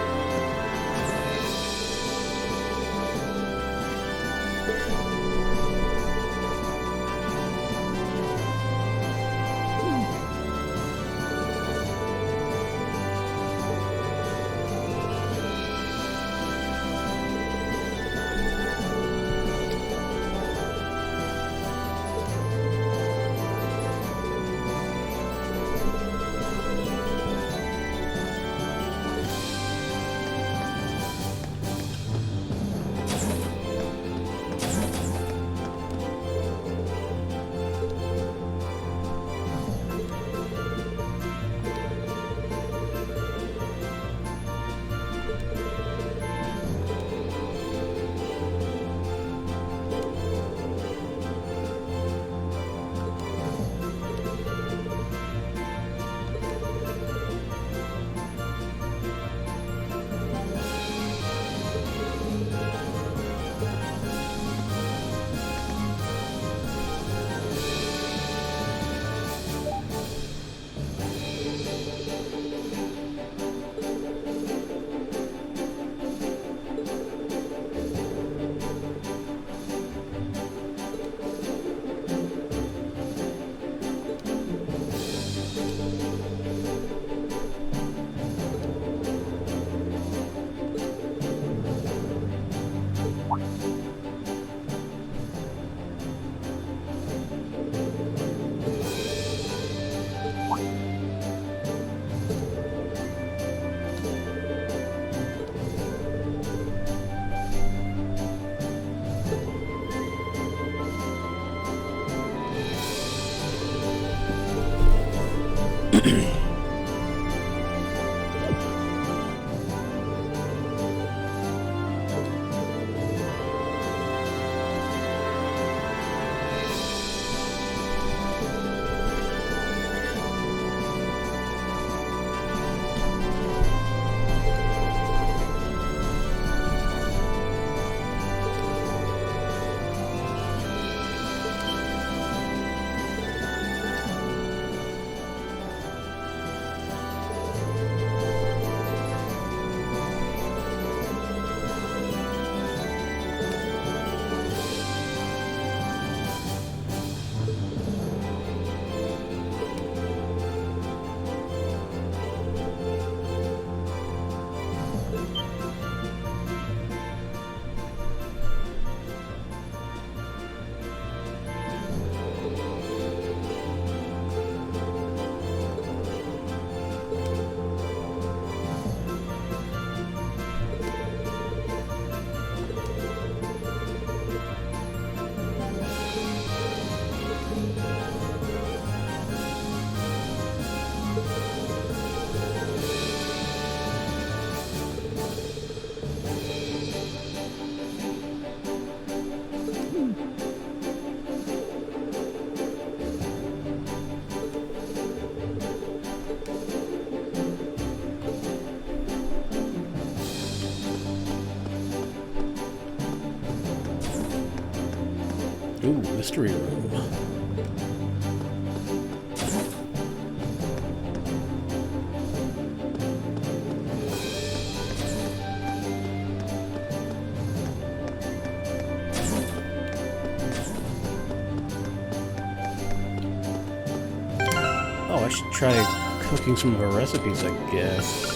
Ooh, mystery room. Oh, I should try cooking some of our recipes, I guess.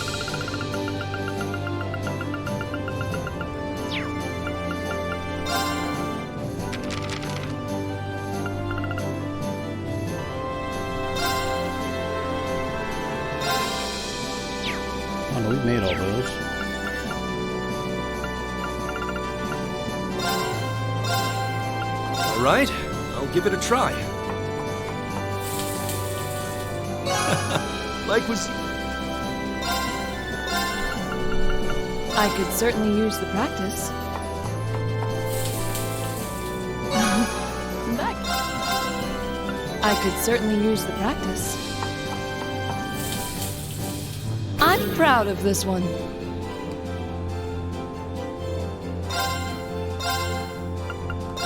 Oh no, we've made all those.
All right, I'll give it a try. Like was...
I could certainly use the practice. Back. I could certainly use the practice. I'm proud of this one.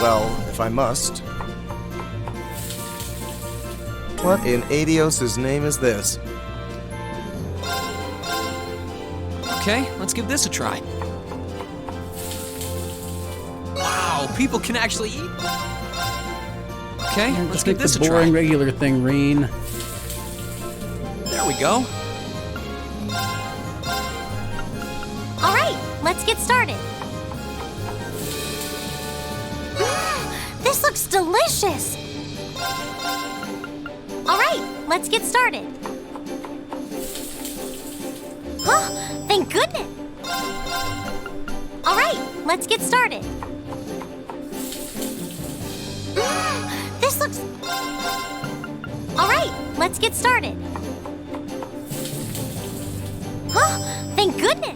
Well, if I must. What in Adios' name is this?
Okay, let's give this a try. Wow, people can actually eat. Okay, let's
Just
give
make
this
the
a
boring
try.
regular thing, Reen.
There we go.
All right, let's get started. This looks delicious. All right, let's get started. Oh, thank goodness. All right, let's get started. This looks... All right, let's get started. Oh, thank goodness.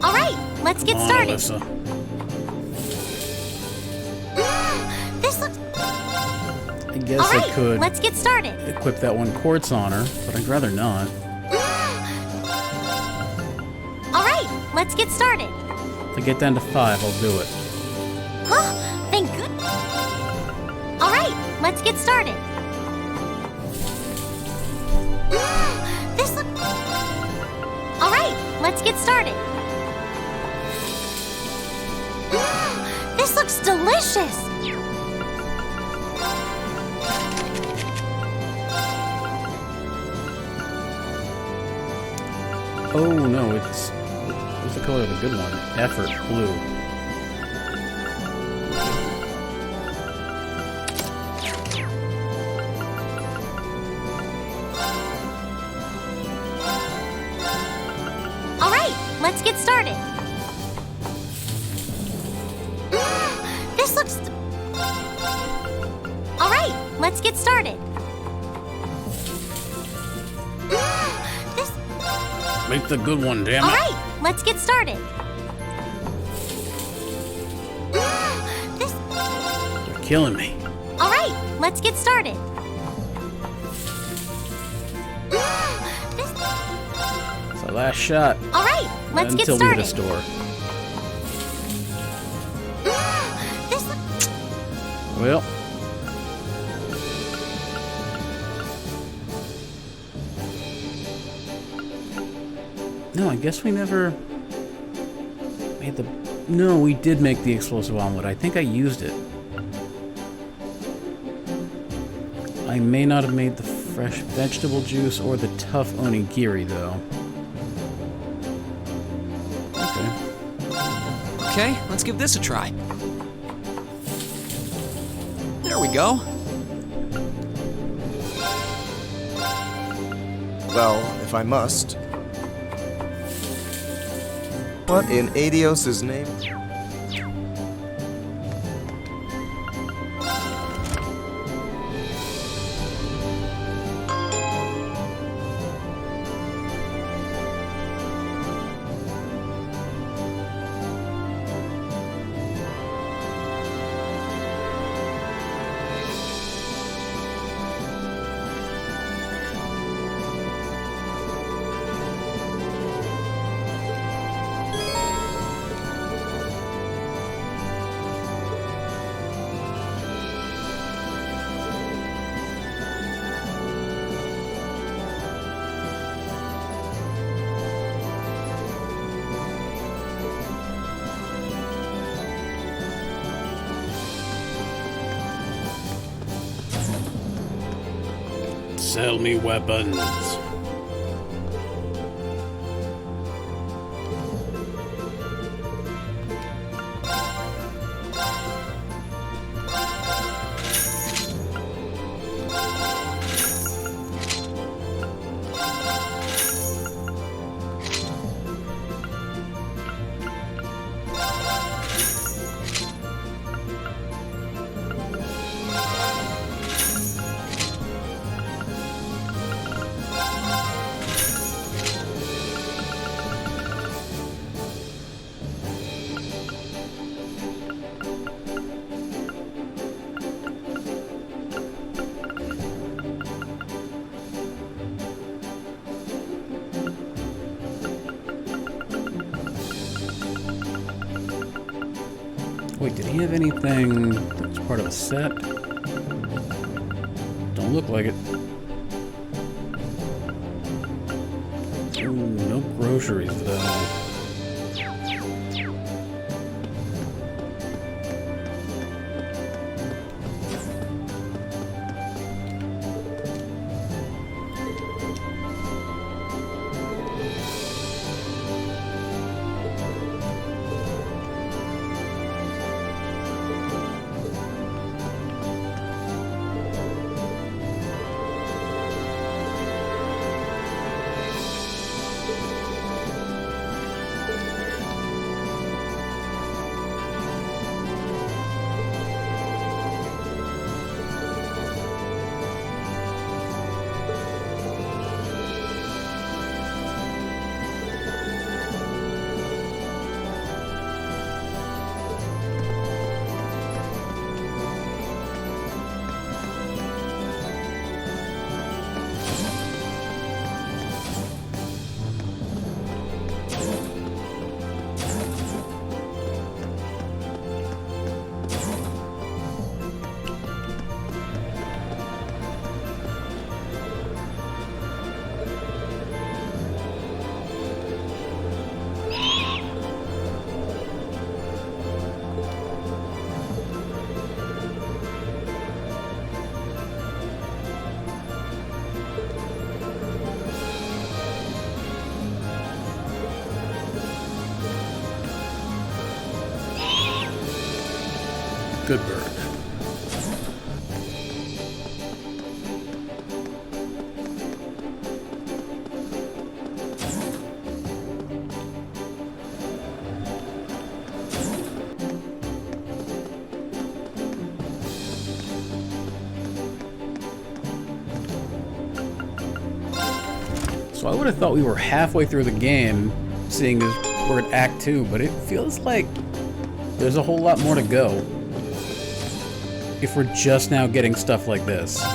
All right, let's get
Come on,
started.
Alyssa.
This looks...
I guess
All right,
I could
let's get started.
equip that one quartz on her, but I'd rather not.
All right, let's get started.
If I get down to 5, I'll do it.
Oh, thank goodness. All right, let's get started. This looks... All right, let's get started. This looks delicious.
Oh no, it's... What's the color of the good one? Effort, blue.
All right, let's get started. This looks... All right, let's get started. This...
Make the good one, damn
All
it.
right, let's get started. This...
You're killing me.
All right, let's get started. This...
It's our last shot.
All right, let's get
Until we hit a
started.
store.
This...
Well... No, I guess we never made the... No, we did make the explosive omelet. I think I used it. I may not have made the fresh vegetable juice or the tough onigiri, though. Okay.
Okay, let's give this a try. There we go.
Well, if I must. What in Adios' name?
sell me weapons. Wait, did he have anything that was part of a set? Don't look like it. Ooh, no groceries though. Good bird. So I would have thought we were halfway through the game, seeing as we're at Act 2, but it feels like there's a whole lot more to go. If we're just now getting stuff like this.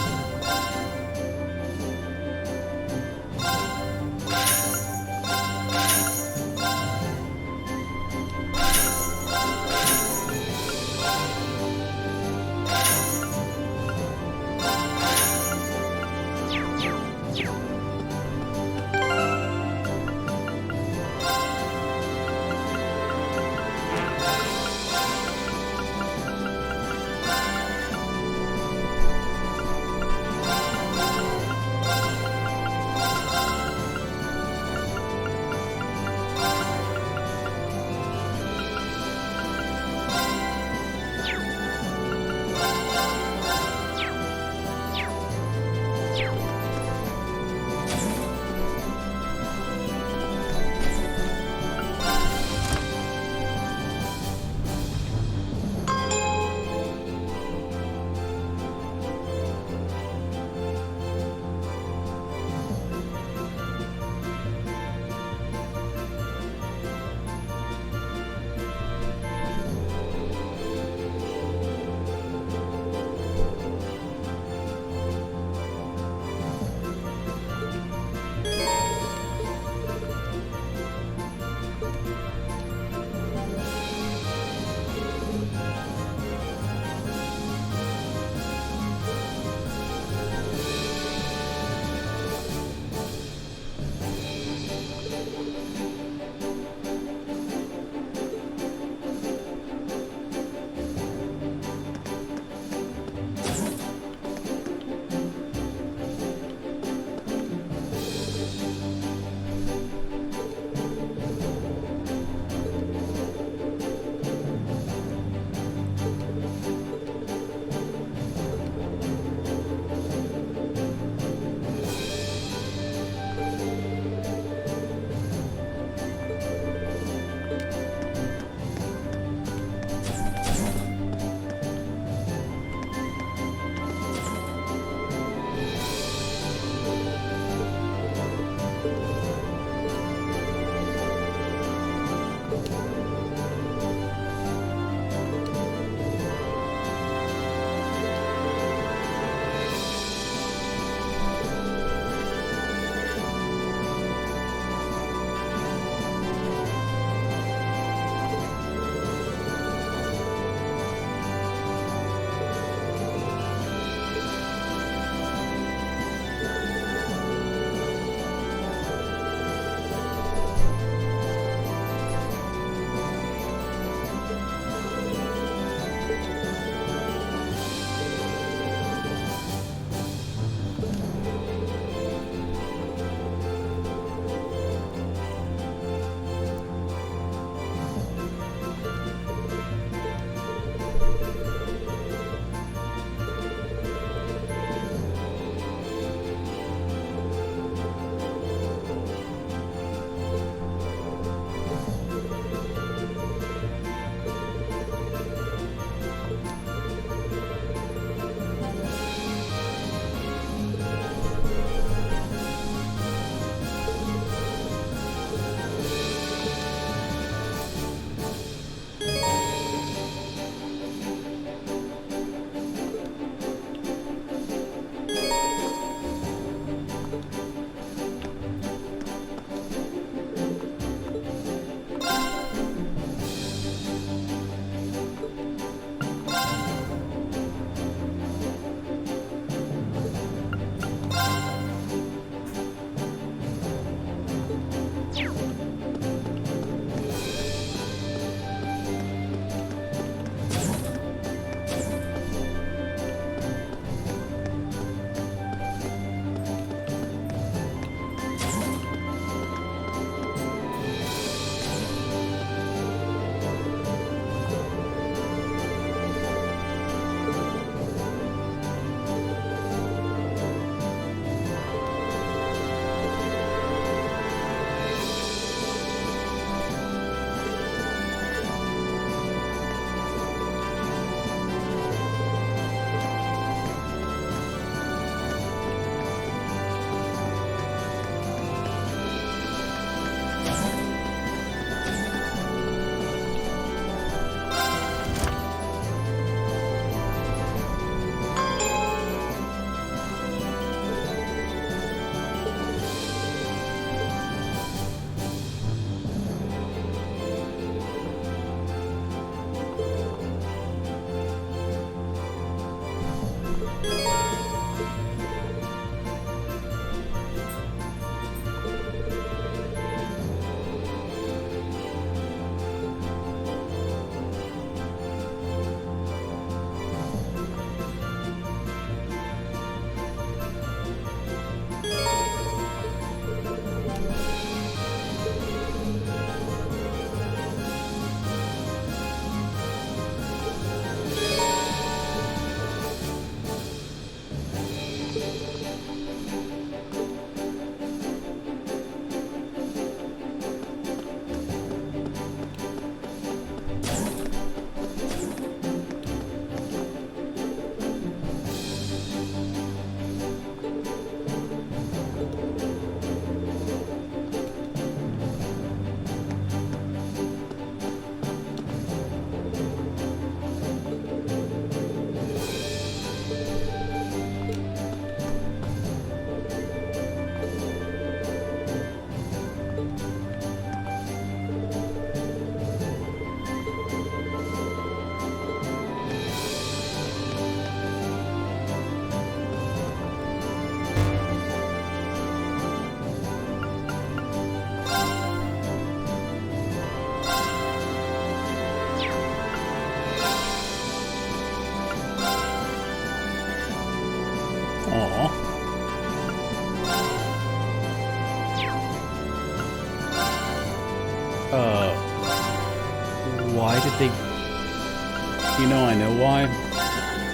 think... You know, I know why.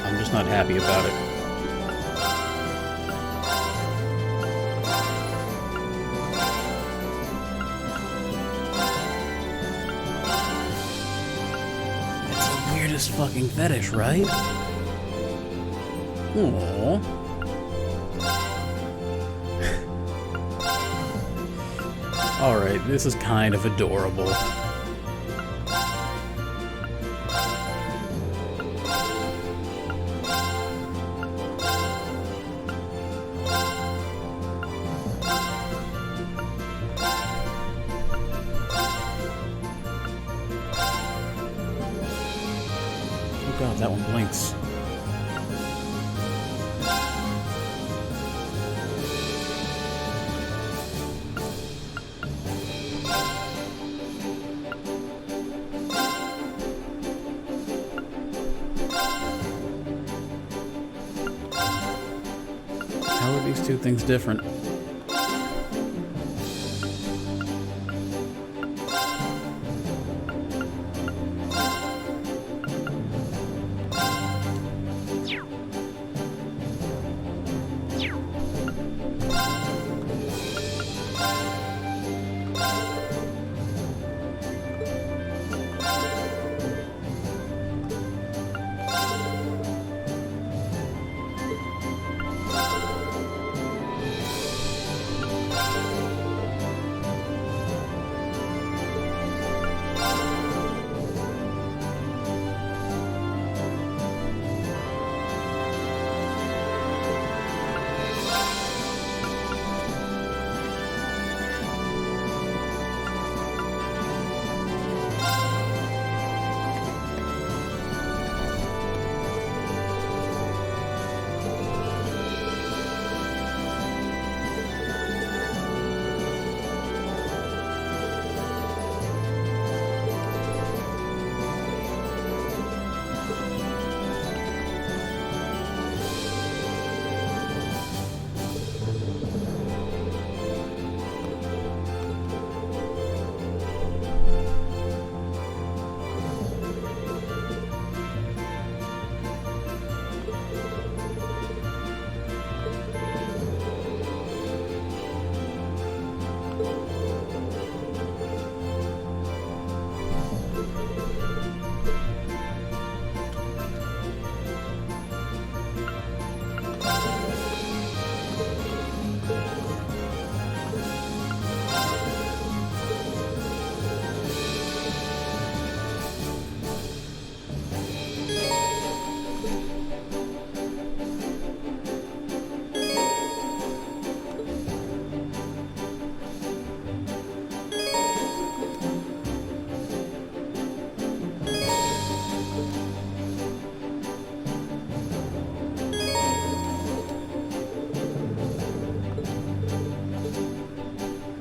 I'm just not happy about it. It's the weirdest fucking fetish, right? Aww. Alright, this is kind of adorable. Oh god, that one blinks. How are these two things different?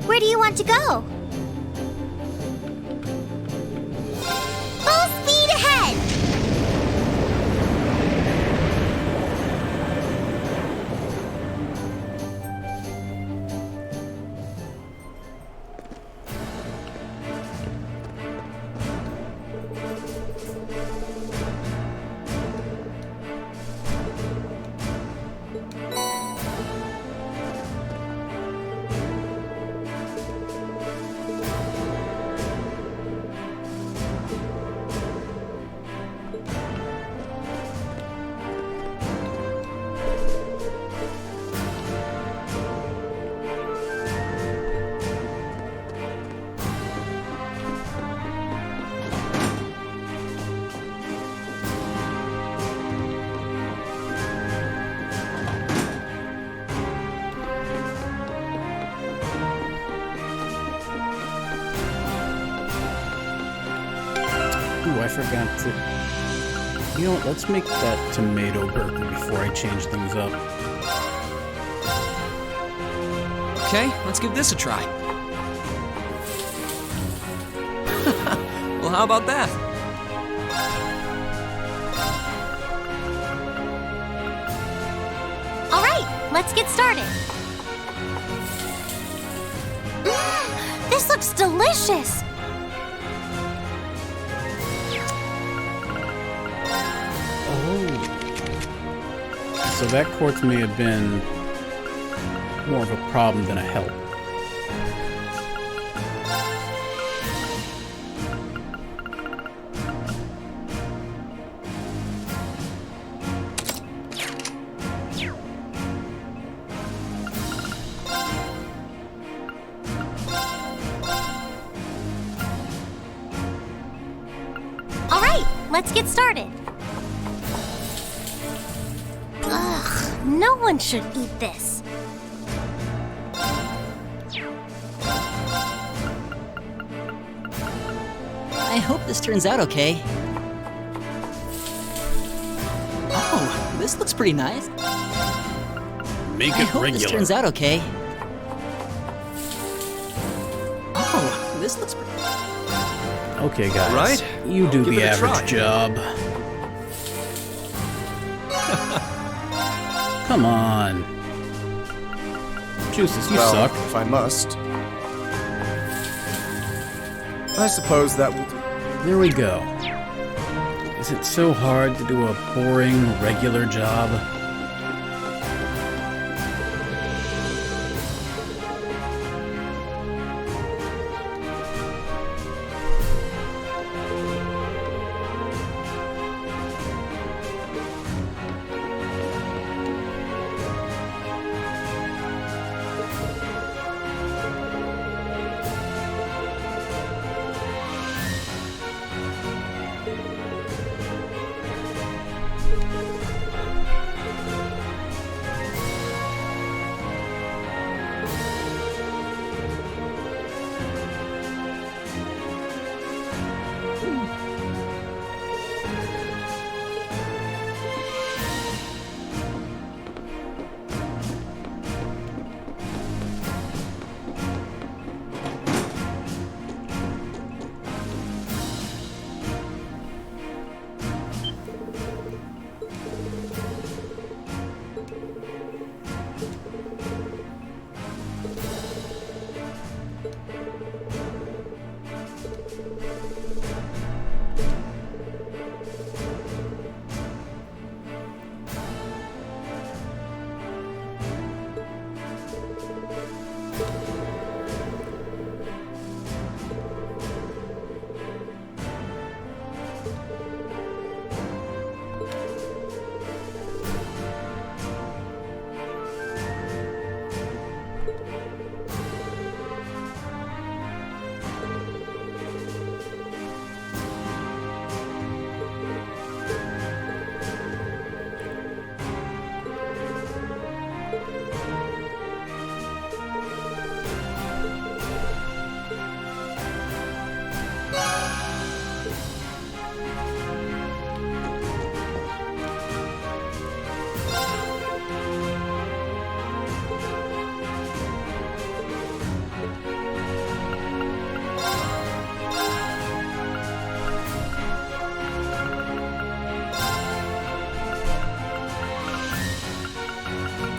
Where do you want to go? Full speed ahead!
Ooh, I forgot to... You know what, let's make that tomato burger before I change things up.
Okay, let's give this a try. Well, how about that?
All right, let's get started. This looks delicious.
So that quartz may have been more of a problem than a help.
All right, let's get started. Ugh, no one should eat this.
I hope this turns out okay. Oh, this looks pretty nice.
Make
I
it
hope
regular.
this turns out okay. Oh, this looks pretty...
Okay, guys.
Right?
You do
Give
the
it a try.
average job. Come on. Juices, you
well,
suck.
if I must. I suppose that will do.
There we go. Is it so hard to do a boring, regular job?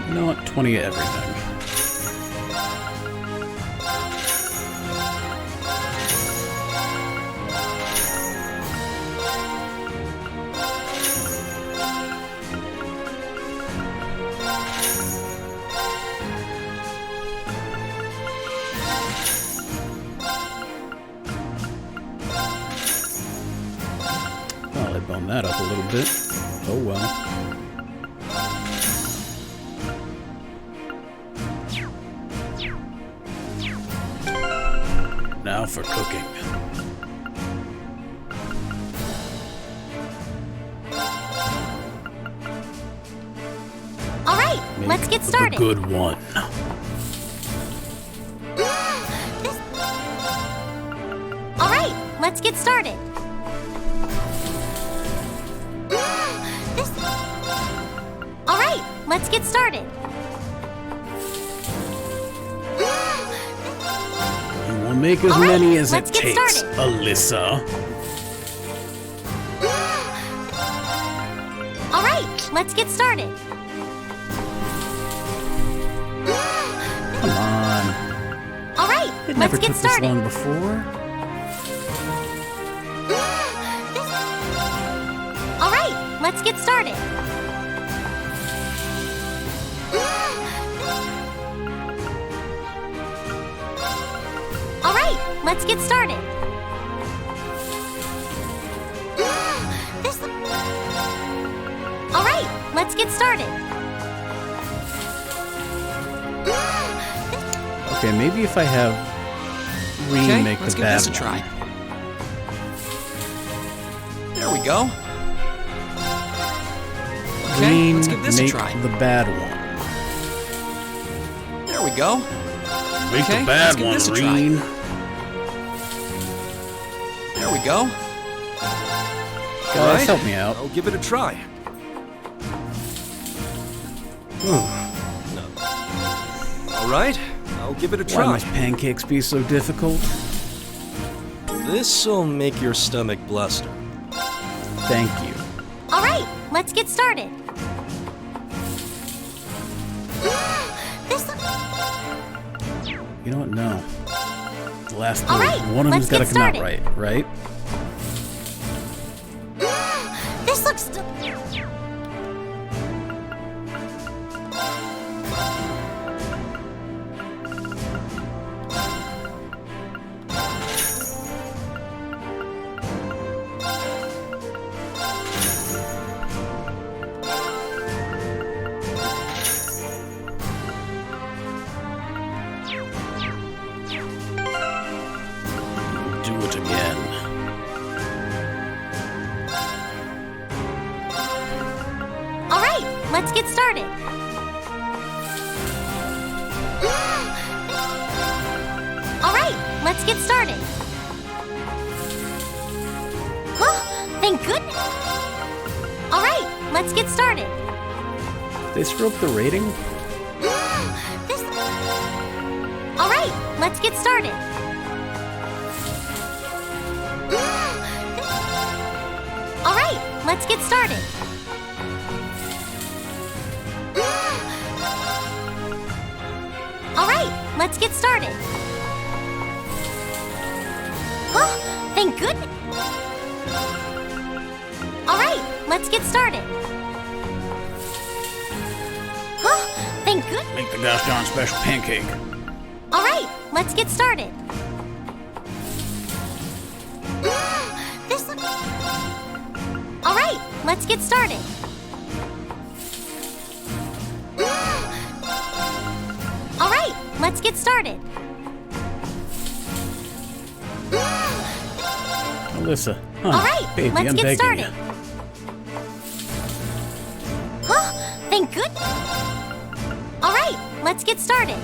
You know what? 20 of everything. Well, I bumped that up a little bit. Oh well. Now for cooking.
All right, let's get started.
The good one.
All right, let's get started. All right, let's get started.
You will make as many as it takes, Alyssa.
All right, let's get started.
Come on.
All right,
It
let's
never
get
took
started.
this long before.
All right, let's get started. All right, let's get started. All right, let's get started.
Okay, maybe if I have Reen make
let's
the
give
bad
this a
one.
try. There we go. Okay,
Reen
let's give this a
make
try.
the bad one.
There we go.
Make
Okay,
the bad
let's give
one,
this a try.
Reen.
There we go.
Guys, help me out.
I'll give it a try. All right, I'll give it a
Why
try.
must pancakes be so difficult?
This'll make your stomach bluster.
Thank you.
All right, let's get started.
You know what? No. The last
All
three.
right,
One of them's
let's
got to
get
come out
started.
right?
This looks...
Do it again.
All right, let's get started. All right, let's get started. Oh, thank goodness. All right, let's get started.
They screw up the rating?
All right, let's get started. All right, let's get started. All right, let's get started. Oh, thank goodness. All right, let's get started. Oh, thank goodness.
Make the gosh darn special pancake.
All right, let's get started. All right, let's get started. All right, let's get started.
Alyssa,
All right,
baby,
let's
I'm
get
begging
started.
you.
Oh, thank goodness. All right, let's get started.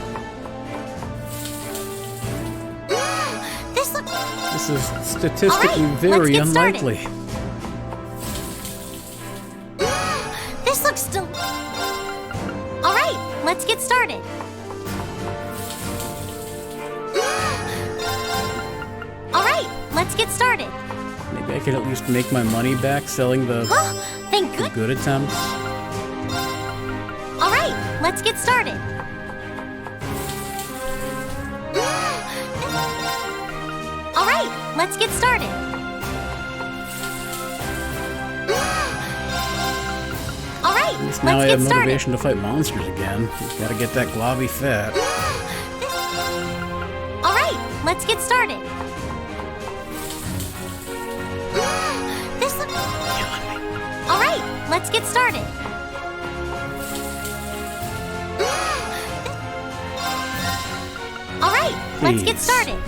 This is statistically
All right,
very
let's get started.
unlikely.
This looks still... All right, let's get started. All right, let's get started.
Maybe I could at least make my money back selling the
Oh, thank good.
good attempts.
All right, let's get started. All right, let's get started. All right,
At least
let's
now I
get
have
started.
motivation to fight monsters again. Gotta get that globby fat.
All right, let's get started. All right, let's get started. All right, let's get
Please.
started.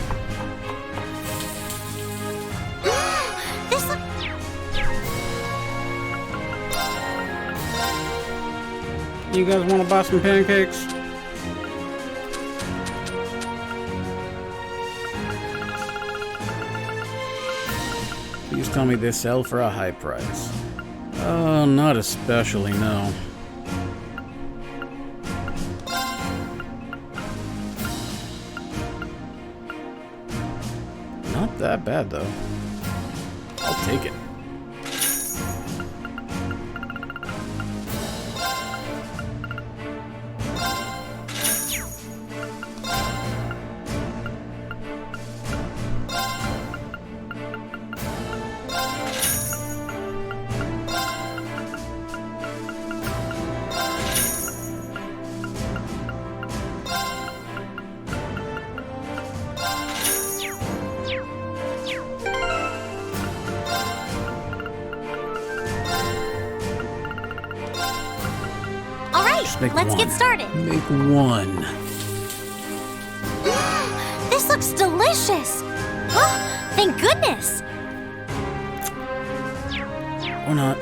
You guys want to buy some pancakes? Please tell me they sell for a high price. Oh, not especially, no. Not that bad, though. I'll take it. Just make
Let's
one.
get started.
Make one.
This looks delicious. Oh, thank goodness.
Or not.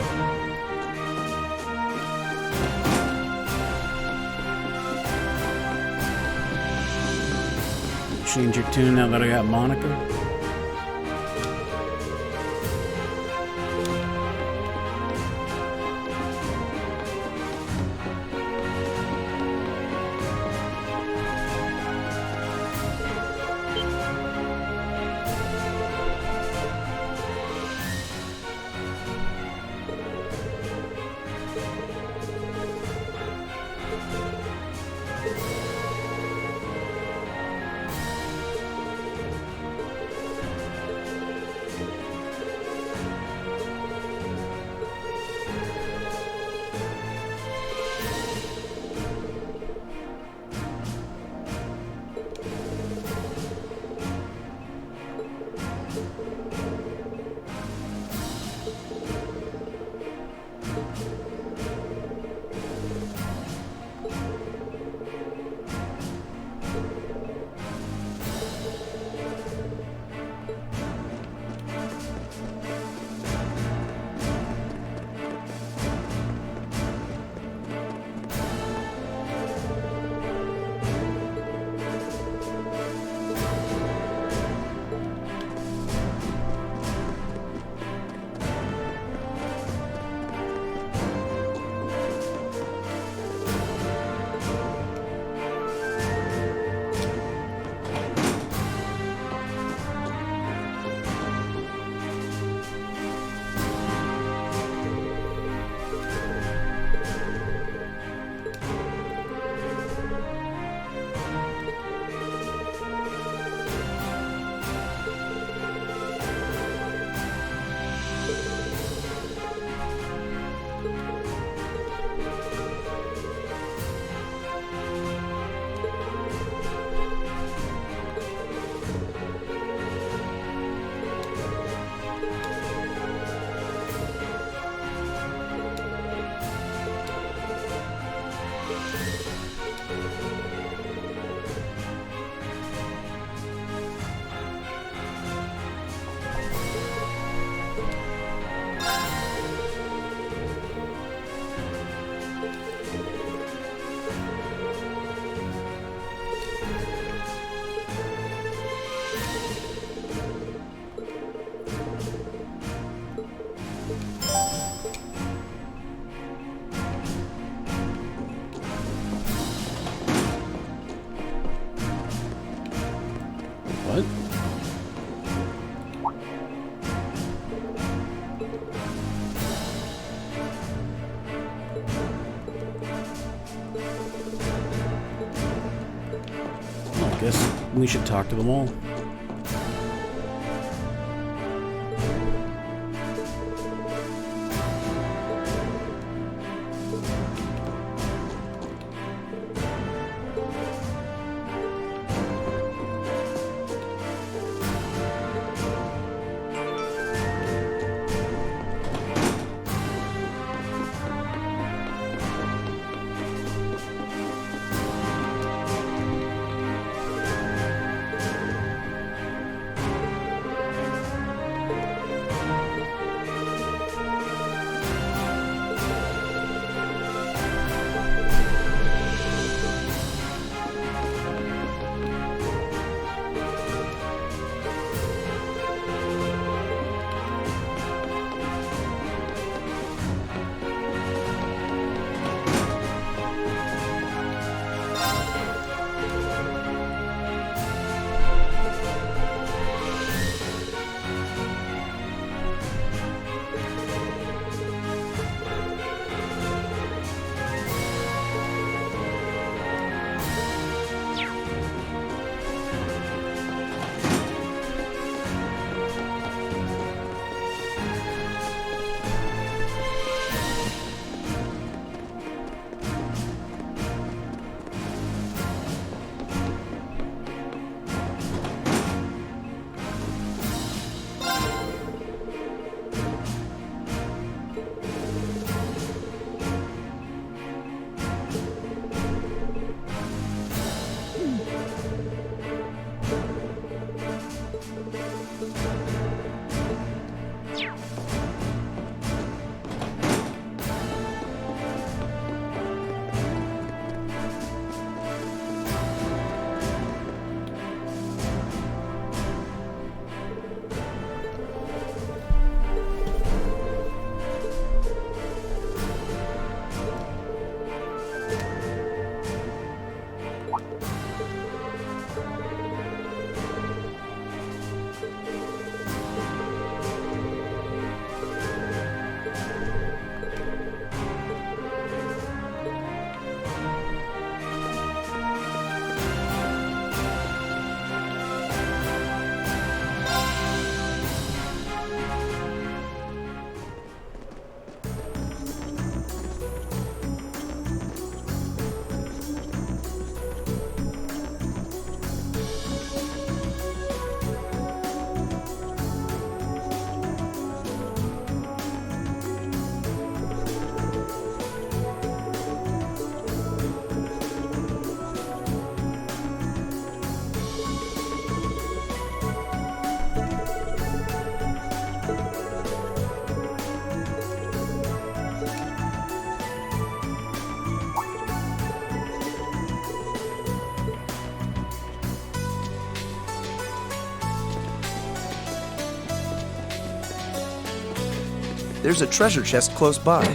Change your tune now that I got Monica. What? Well, I guess we should talk to them all.
There's a treasure chest close by.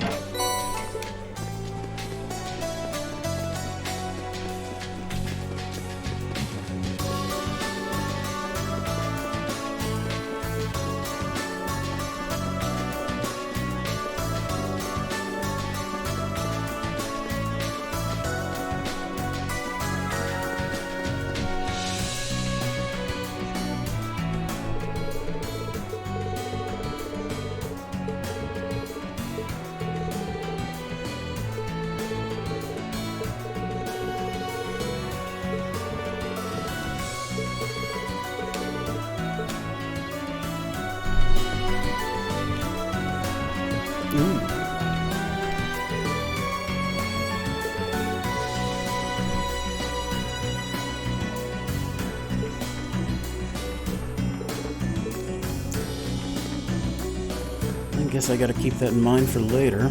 I guess I gotta keep that in mind for later.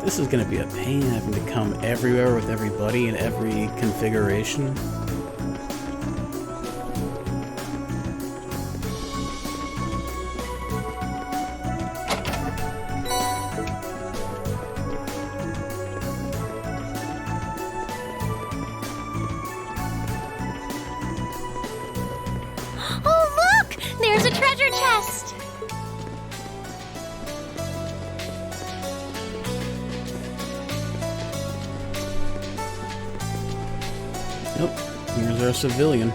This is gonna be a pain having to come everywhere with everybody in every configuration.
Oh, look! There's a treasure chest!
Yep, here's our civilian.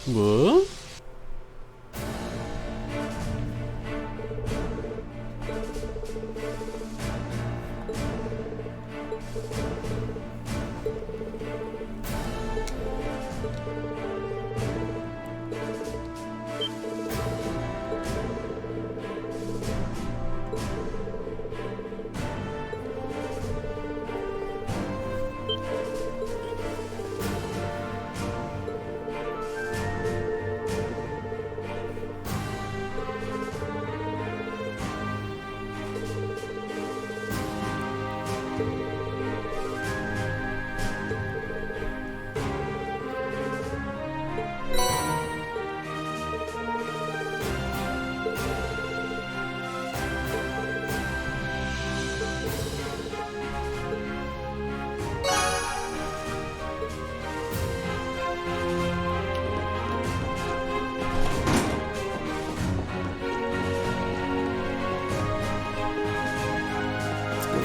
What?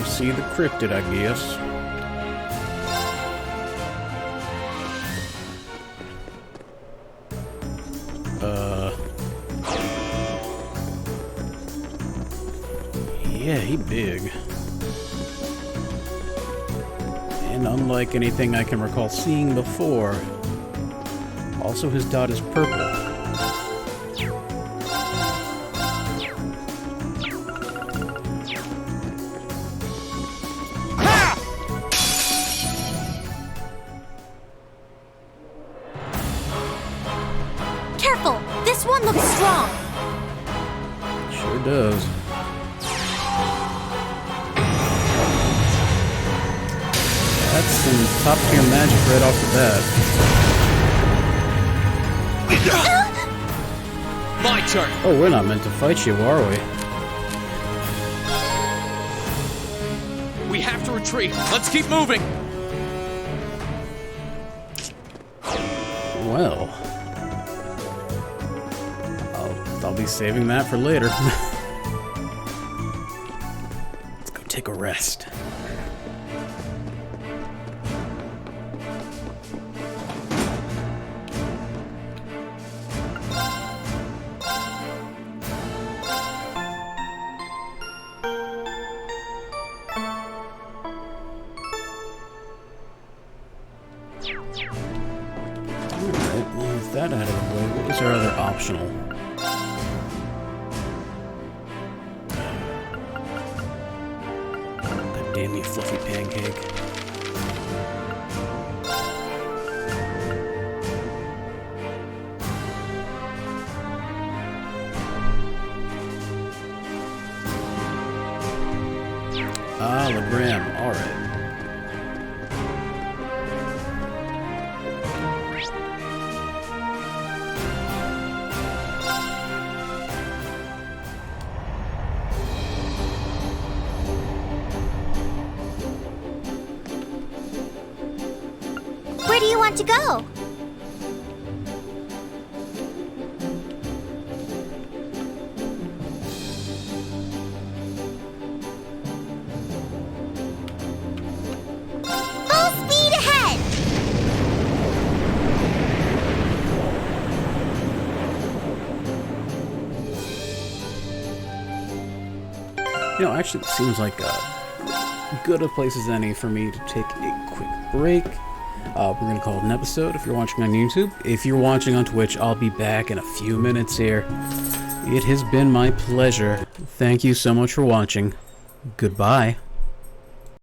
See the cryptid, I guess. Yeah, he big. And unlike anything I can recall seeing before, also his dot is purple.
Careful! This one looks strong!
Sure does. That's some top-tier magic right off the bat.
My turn!
Oh, we're not meant to fight you, are we?
We have to retreat. Let's keep moving!
Well... I'll be saving that for later. Let's go take a rest. Alright, well, with that out of the way, what was our other optional? God damn you, fluffy pancake. Ah, Legram, alright.
Where do you want to go? Full speed ahead!
You know, actually, it seems like good a place as any for me to take a quick break. We're going to call it an episode if you're watching on YouTube. If you're watching on Twitch, I'll be back in a few minutes here. It has been my pleasure. Thank you so much for watching. Goodbye.